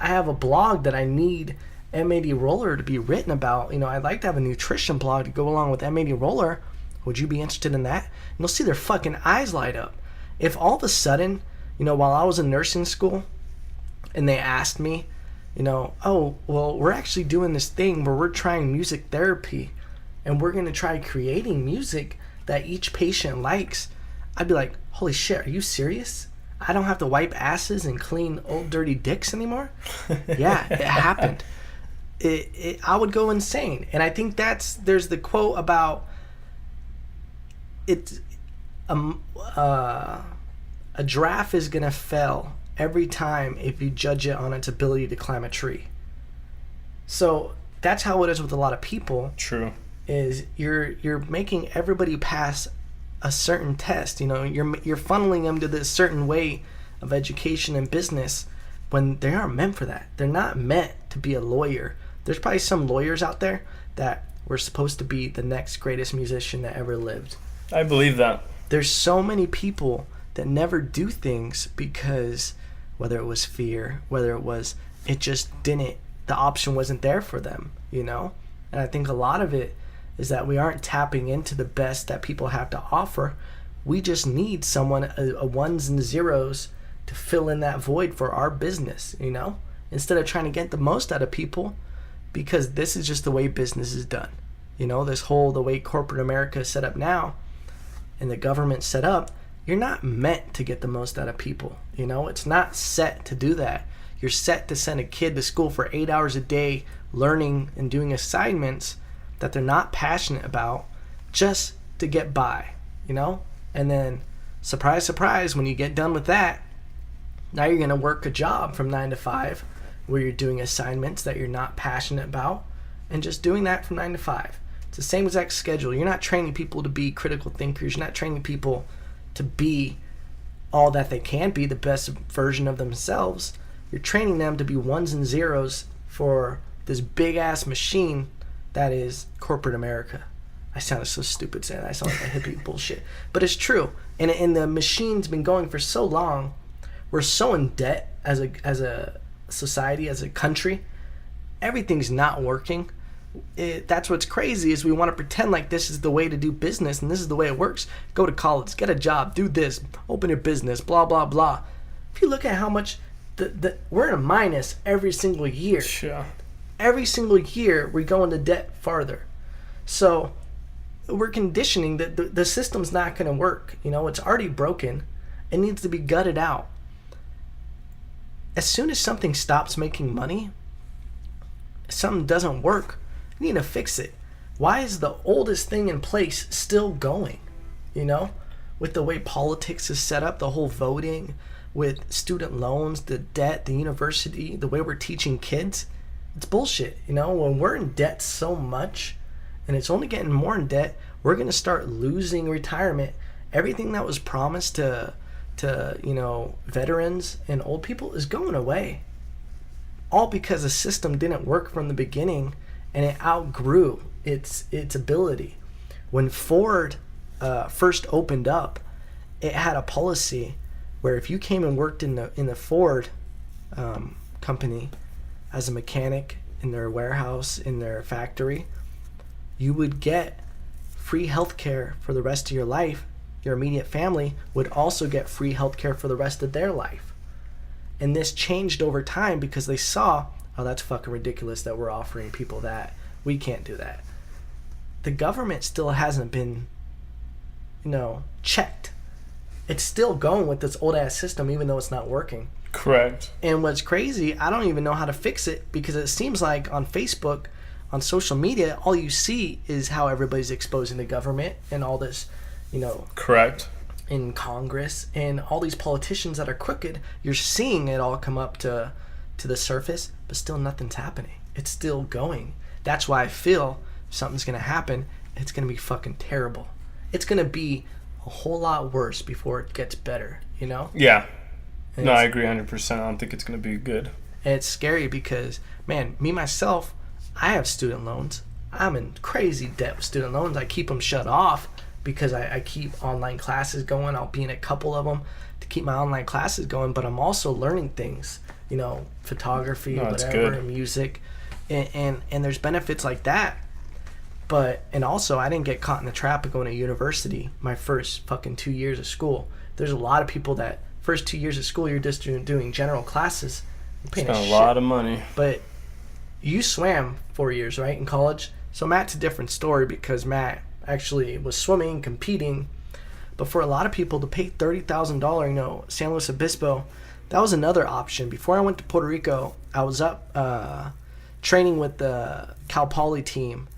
I have a blog that I need M80 Roller to be written about. I'd like to have a nutrition blog to go along with M80 Roller. Would you be interested in that? And you'll see their fucking eyes light up. If all of a sudden, while I was in nursing school and they asked me, oh, well, we're actually doing this thing where we're trying music therapy and we're going to try creating music that each patient likes, I'd be like, holy shit, are you serious? I don't have to wipe asses and clean old dirty dicks anymore? Yeah, it happened. I would go insane. And I think there's the quote about it's a giraffe is going to fail every time if you judge it on its ability to climb a tree. So that's how it is with a lot of people. True. Is you're making everybody pass a certain test. You're funneling them to this certain way of education and business when they aren't meant for that. They're not meant to be a lawyer. There's probably some lawyers out there that were supposed to be the next greatest musician that ever lived. I believe that. There's so many people that never do things because whether it was fear, whether it just didn't, the option wasn't there for them, And I think a lot of it is that we aren't tapping into the best that people have to offer. We just need someone, a ones and zeros, to fill in that void for our business, you know, instead of trying to get the most out of people, because this is just the way business is done. You know, the way corporate America is set up now and the government set up, you're not meant to get the most out of people. You know, it's not set to do that. You're set to send a kid to school for 8 hours a day learning and doing assignments that they're not passionate about just to get by, you know? And then, surprise, surprise, when you get done with that, now you're going to work a job from 9 to 5 where you're doing assignments that you're not passionate about and just doing that from 9 to 5. It's the same exact schedule. You're not training people to be critical thinkers. You're not training people to be all that they can be, the best version of themselves. You're training them to be ones and zeros for this big-ass machine that is corporate America. I sounded so stupid saying that. I sound like a hippie bullshit. But it's true. And the machine's been going for so long. We're so in debt as a society, as a country. Everything's not working. That's what's crazy, is we want to pretend like this is the way to do business and this is the way it works. Go to college, get a job, do this, open your business, blah, blah, blah. If you look at how much we're in a minus every single year. Sure. Every single year we go into debt farther. So we're conditioning that the system's not going to work. You know, it's already broken. It needs to be gutted out. As soon as something stops making money, something doesn't work, you need to fix it. Why is the oldest thing in place still going? You know, with the way politics is set up, the whole voting, with student loans, the debt, the university, the way we're teaching kids, it's bullshit. You know, when we're in debt so much, and it's only getting more in debt, we're going to start losing retirement. Everything that was promised to you know, veterans and old people is going away. All because the system didn't work from the beginning and it outgrew its ability. When Ford first opened up, it had a policy where if you came and worked in the Ford company as a mechanic in their warehouse, in their factory, you would get free health care for the rest of your life. Your immediate family would also get free health care for the rest of their life. And this changed over time because they saw, oh, that's fucking ridiculous that we're offering people that. We can't do that. The government still hasn't been, you know, checked. It's still going with this old ass system even though it's not working. Correct. And what's crazy, I don't even know how to fix it, because it seems like on Facebook, on social media, all you see is how everybody's exposing the government and all this, you know. Correct. In Congress and all these politicians that are crooked. You're seeing it all come up to the surface, but still nothing's happening. It's still going. That's why I feel if something's going to happen, it's going to be fucking terrible. It's going to be a whole lot worse before it gets better, you know? Yeah. And no, I agree 100%. I don't think it's going to be good. And it's scary because, man, me, myself, I have student loans. I'm in crazy debt with student loans. I keep them shut off because I keep online classes going. I'll be in a couple of them to keep my online classes going, but I'm also learning things, you know, photography, whatever, music, and there's benefits like that. But, and also, I didn't get caught in the trap of going to university my first fucking 2 years of school. There's a lot of people that first 2 years of school, you're just doing general classes. Spent a lot of money. But you swam 4 years, right, in college? So Matt's a different story because Matt actually was swimming, competing. But for a lot of people to pay $30,000, you know, San Luis Obispo, that was another option. Before I went to Puerto Rico, I was up training with the Cal Poly team.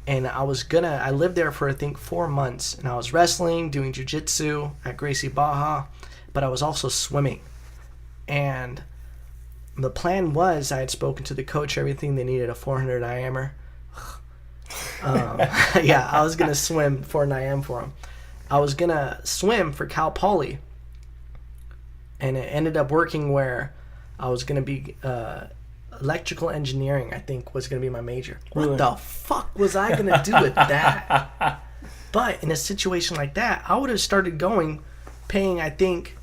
And I lived there for I think 4 months, and I was wrestling, doing jiu-jitsu at Gracie Baja, but I was also swimming. And the plan was, I had spoken to the coach, everything, they needed a 400 IMer. Yeah, I was going to swim 400 IM for him. I was going to swim for Cal Poly, and it ended up working where I was going to be electrical engineering, I think, was going to be my major. Really? What the fuck was I going to do with that? But in a situation like that, I would have started paying, I think,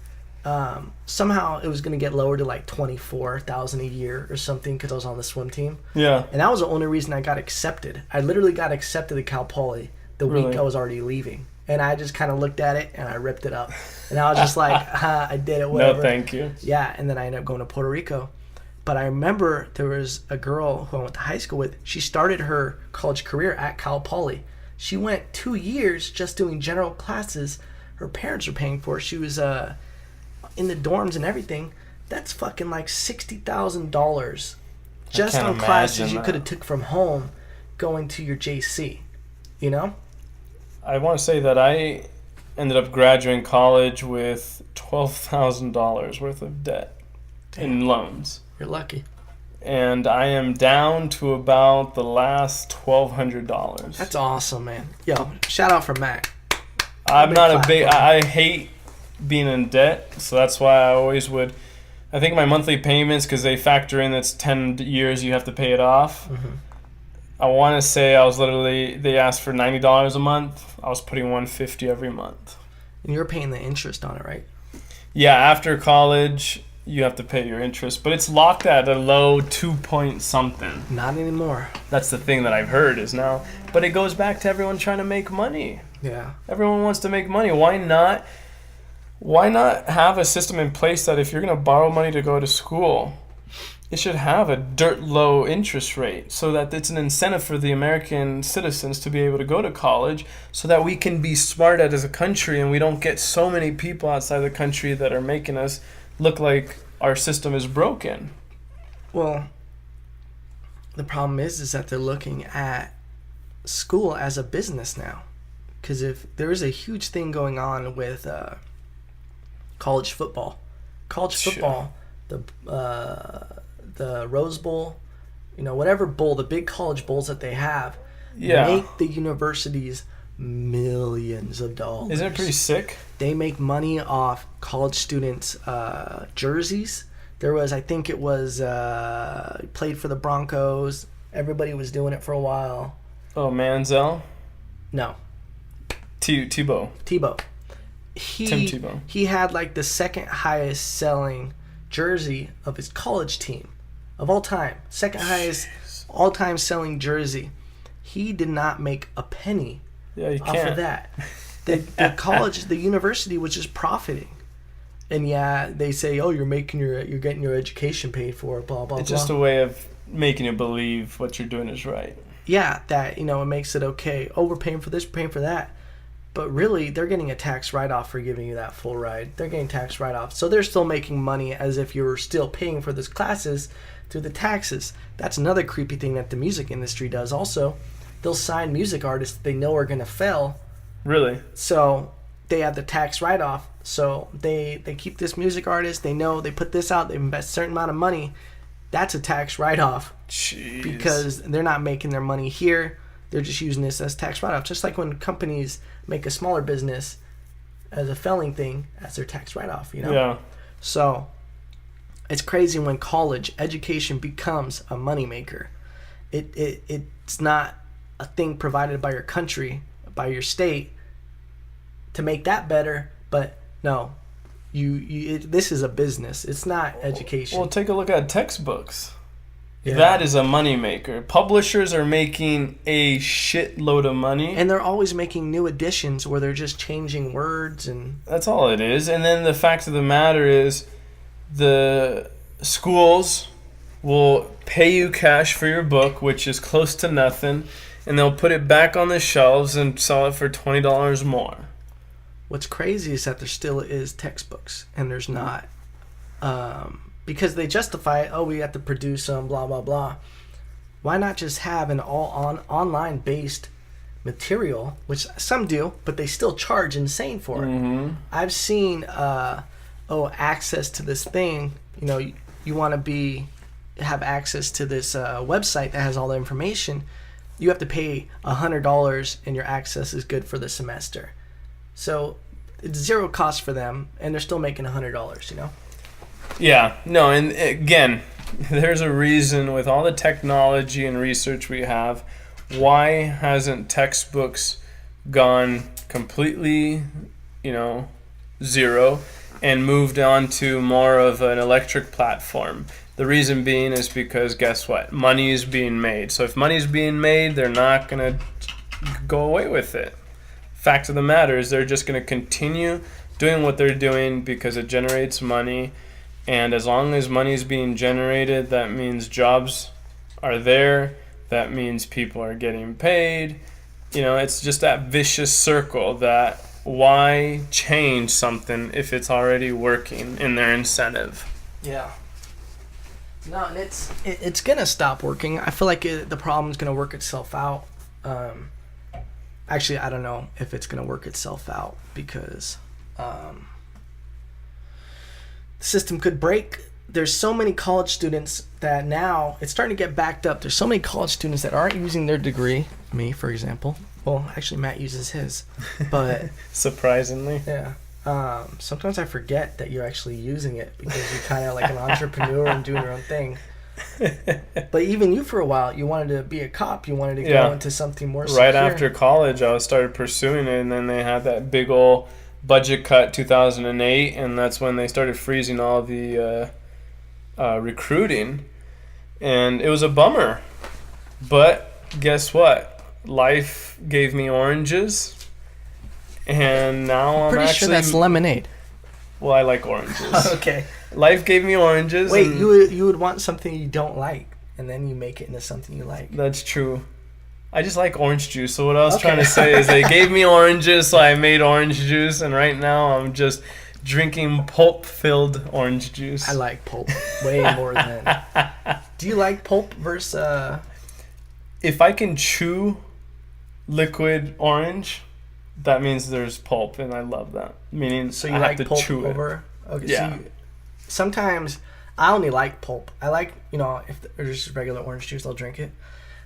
somehow it was going to get lowered to like $24,000 a year or something because I was on the swim team. Yeah. And that was the only reason I got accepted. I literally got accepted to Cal Poly the week I was already leaving. And I just kind of looked at it and I ripped it up. And I was just like, I did it, whatever. No, thank you. Yeah, and then I ended up going to Puerto Rico. But I remember there was a girl who I went to high school with. She started her college career at Cal Poly. She went 2 years just doing general classes. Her parents were paying for it. She was in the dorms and everything. That's fucking like $60,000 just on classes you could have took from home going to your JC, you know? I want to say that I ended up graduating college with $12,000 worth of debt in loans. You're lucky. And I am down to about the last $1,200. That's awesome, man. Yo, shout out for Mac. I'm not a big... I hate being in debt, so that's why I always would... I think my monthly payments, because they factor in that's 10 years you have to pay it off. Mm-hmm. I want to say I was literally... They asked for $90 a month. I was putting $150 every month. And you're paying the interest on it, right? Yeah, after college, you have to pay your interest. But it's locked at a low 2-point-something. Not anymore. That's the thing that I've heard is now. But it goes back to everyone trying to make money. Yeah. Everyone wants to make money. Why not have a system in place that if you're going to borrow money to go to school, it should have a dirt low interest rate so that it's an incentive for the American citizens to be able to go to college so that we can be smart as a country and we don't get so many people outside the country that are making us look like our system is broken. Well, the problem is that they're looking at school as a business now. Because if there is a huge thing going on with college football, Sure. the Rose Bowl, whatever bowl, the big college bowls that they have, Yeah. make the universities millions of dollars. Isn't it pretty sick? They make money off college students' jerseys. There was, I think it was, played for the Broncos. Everybody was doing it for a while. Oh, Manziel? No. Tebow. Tim Tebow. He had like the second highest selling jersey of his college team of all time. Second highest all time selling jersey. He did not make a penny off of that. The college, the university was just profiting. And yeah, they say, oh, you're getting your education paid for, blah, blah, It's blah. just a way of making you believe what you're doing is right. Yeah, that, it makes it okay. Oh, we're paying for this, we're paying for that. But really, they're getting a tax write-off for giving you that full ride. They're getting tax write-off. So they're still making money as if you were still paying for those classes through the taxes. That's another creepy thing that the music industry does also. They'll sign music artists that they know are going to fail. Really? So they have the tax write-off. So they keep this music artist. They know they put this out. They invest a certain amount of money. That's a tax write-off. Jeez. Because they're not making their money here. They're just using this as tax write-off. Just like when companies make a smaller business as a failing thing as their tax write-off, Yeah. So it's crazy when college education becomes a moneymaker. It's not a thing provided by your country, by your state, to make that better. But no, this is a business. It's not education. Well, take a look at textbooks. Yeah. That is a moneymaker. Publishers are making a shitload of money. And they're always making new editions where they're just changing words and... That's all it is. And then the fact of the matter is the schools will pay you cash for your book, which is close to nothing, and they'll put it back on the shelves and sell it for $20 more. What's crazy is that there still is textbooks, and there's not. Because they justify it, we have to produce them, blah, blah, blah. Why not just have an online-based material, which some do, but they still charge insane for it. Mm-hmm. I've seen, access to this thing. You want to have access to this website that has all the information. You have to pay $100, and your access is good for the semester. So it's zero cost for them, and they're still making $100. Yeah, no, and again, there's a reason with all the technology and research we have, why hasn't textbooks gone completely, zero and moved on to more of an electric platform? The reason being is because guess what? Money is being made. So if money is being made, they're not going to go away with it. fact of the matter is they're just going to continue doing what they're doing because it generates money. And as long as money is being generated, that means jobs are there. That means people are getting paid. You know, it's just that vicious circle that why change something if it's already working in their incentive? Yeah. No, and it's gonna stop working. I feel like the problem's gonna work itself out. Actually, I don't know if it's gonna work itself out because the system could break. There's so many college students that now it's starting to get backed up. There's so many college students that aren't using their degree. Me, for example. Well, actually, Matt uses his, but surprisingly, yeah. Sometimes I forget that you're actually using it because you're kind of like an entrepreneur and doing your own thing. But even you, for a while, you wanted to be a cop. You wanted to go into something more secure. Right after college, I started pursuing it, and then they had that big old budget cut 2008, and that's when they started freezing all the recruiting, and it was a bummer. But guess what? Life gave me oranges. And now I'm pretty actually sure that's lemonade. Well, I like oranges. Okay. Life gave me oranges. Wait, you would want something you don't like, and then you make it into something you like. That's true. I just like orange juice. So what I was trying to say is they gave me oranges, so I made orange juice, and right now I'm just drinking pulp-filled orange juice. I like pulp way more than. Do you like pulp versus? If I can chew liquid orange, that means there's pulp, and I love that. Meaning, so you I like have to pulp chew over? it. Okay. Yeah. So sometimes I only like pulp. I like, if there's just regular orange juice, I'll drink it.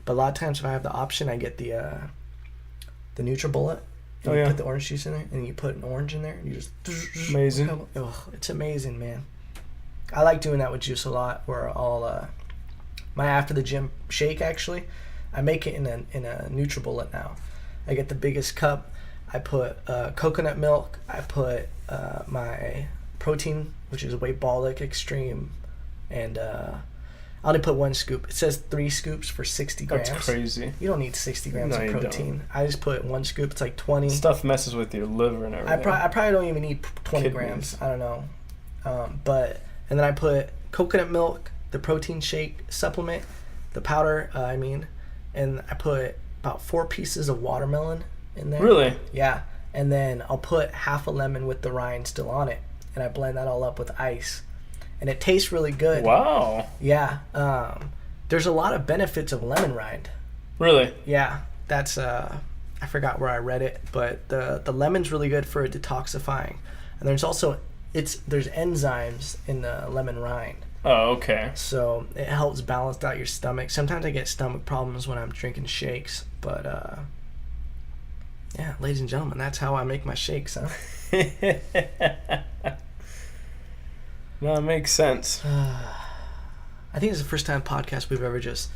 But a lot of times, if I have the option, I get the NutriBullet. And you put the orange juice in there, and you put an orange in there, and you just amazing. It's amazing, man. I like doing that with juice a lot. Where I'll my after the gym shake, actually, I make it in a NutriBullet now. I get the biggest cup. I put coconut milk. I put my protein, which is Weight-Bolic Extreme, and I only put 1 scoop. It says 3 scoops for 60 grams. That's crazy. You don't need 60 grams of protein. I just put 1 scoop. It's like 20. Stuff messes with your liver and everything. I probably don't even need 20 Kidneys. grams. I don't know. And then I put coconut milk, the protein shake supplement, the powder, and I put about 4 pieces of watermelon in there. Really? Yeah. And then I'll put half a lemon with the rind still on it, and I blend that all up with ice. And it tastes really good. Wow. Yeah. There's a lot of benefits of lemon rind. Really? Yeah. That's I forgot where I read it, but the lemon's really good for detoxifying. And there's also there's enzymes in the lemon rind. Oh, okay. So it helps balance out your stomach. Sometimes I get stomach problems when I'm drinking shakes, but yeah, ladies and gentlemen, that's how I make my shakes, huh? No, it makes sense. I think it's the first time podcast we've ever just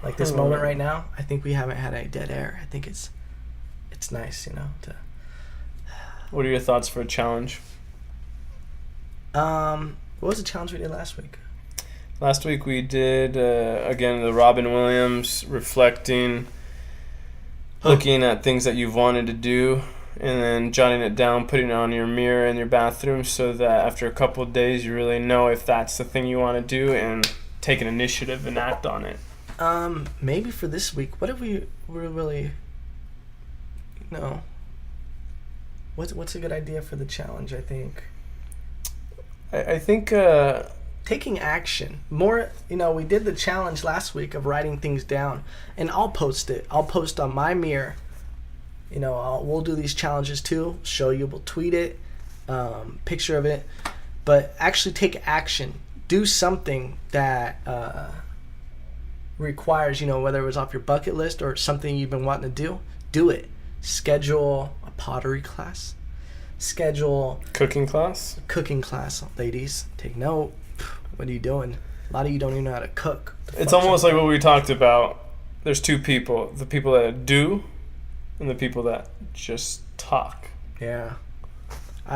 like this moment right now. I think we haven't had a dead air. I think it's nice, to. What are your thoughts for a challenge? What was the challenge we did last week? Last week we did again the Robin Williams reflecting, looking at things that you've wanted to do, and then jotting it down, putting it on your mirror in your bathroom so that after a couple of days you really know if that's the thing you want to do and take an initiative and act on it. Maybe for this week, what if we're really, what's a good idea for the challenge, I think? I think taking action more. We did the challenge last week of writing things down, and I'll post it. I'll post on my mirror. We'll do these challenges too. Show you. We'll tweet it, picture of it. But actually take action. Do something that requires, whether it was off your bucket list or something you've been wanting to do. Do it. Schedule a pottery class. Schedule cooking class. Ladies, take note. What are you doing? A lot of you don't even know how to cook. It's almost like what we talked about. There's 2 people: the people that do, and the people that just talk. Yeah.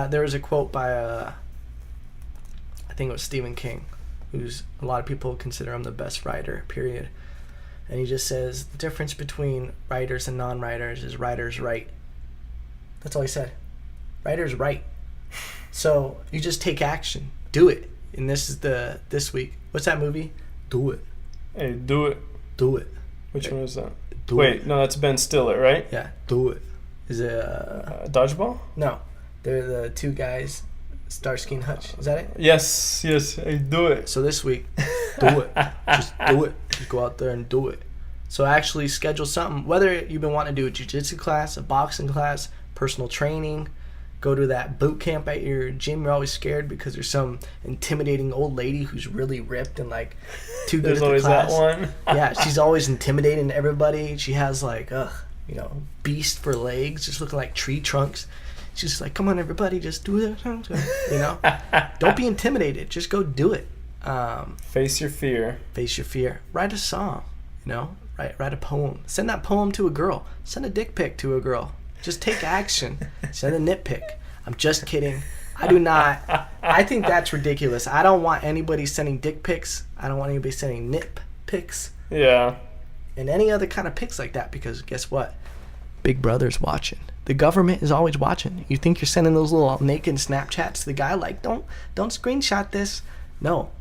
There was a quote by I think it was Stephen King, who's a lot of people consider him the best writer. Period. And he just says the difference between writers and non-writers is writers write. That's all he said. Writers write. So you just take action. Do it. And this is this week. What's that movie? Do it. Hey, do it. Do it. Which one is that? Wait, no, that's Ben Stiller, right? Yeah, do it. Is it Dodgeball? No. They're the two guys, Starsky and Hutch. Is that it? Yes. Hey, do it. So this week, do it. Just do it. Just go out there and do it. So actually schedule something. Whether you've been wanting to do a jiu-jitsu class, a boxing class, personal training, go to that boot camp at your gym. You're always scared because there's some intimidating old lady who's really ripped and like too good There's at the always class. that one. Yeah, she's always intimidating everybody. She has like, beast for legs, just looking like tree trunks. She's just like, come on, everybody, just do it. Don't be intimidated. Just go do it. Face your fear. Face your fear. Write a song. Write a poem. Send that poem to a girl. Send a dick pic to a girl. Just take action. Send a nitpick. I'm just kidding. I do not. I think that's ridiculous. I don't want anybody sending dick pics. I don't want anybody sending nip pics. Yeah. And any other kind of pics like that, because guess what? Big Brother's watching. The government is always watching. You think you're sending those little naked Snapchats to the guy like, don't screenshot this. No.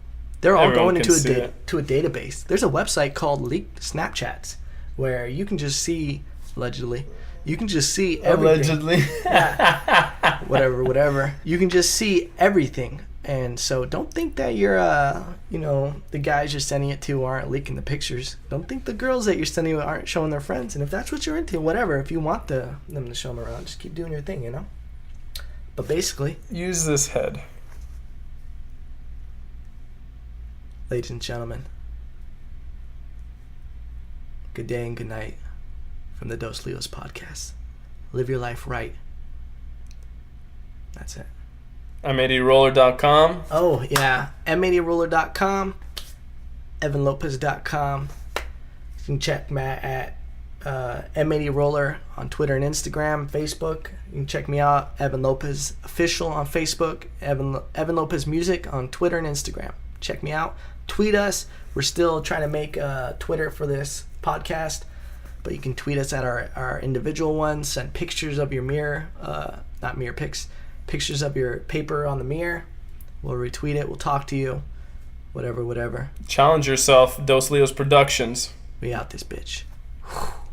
They're all Everyone going can into see it. to a database. There's a website called Leaked Snapchats where you can just see, allegedly, you can just see everything. Allegedly. Yeah. Whatever. You can just see everything. And so don't think that you're, the guys you're sending it to aren't leaking the pictures. Don't think the girls that you're sending it aren't showing their friends. And if that's what you're into, whatever. If you want them to show them around, just keep doing your thing, But basically, Use this head. ladies and gentlemen, good day and good night from the Dos Leos podcast. Live your life right. That's it. M80roller.com. Oh, yeah. M80roller.com, evanlopez.com. You can check Matt at M80roller on Twitter and Instagram, Facebook. You can check me out, Evan Lopez Official on Facebook, Evan Lopez Music on Twitter and Instagram. Check me out. Tweet us. We're still trying to make Twitter for this podcast, but you can tweet us at our individual ones. Send pictures of your mirror, not mirror pics, pictures of your paper on the mirror. We'll retweet it. We'll talk to you. Whatever. Challenge yourself. Dos Leos Productions. We out this bitch. Whew.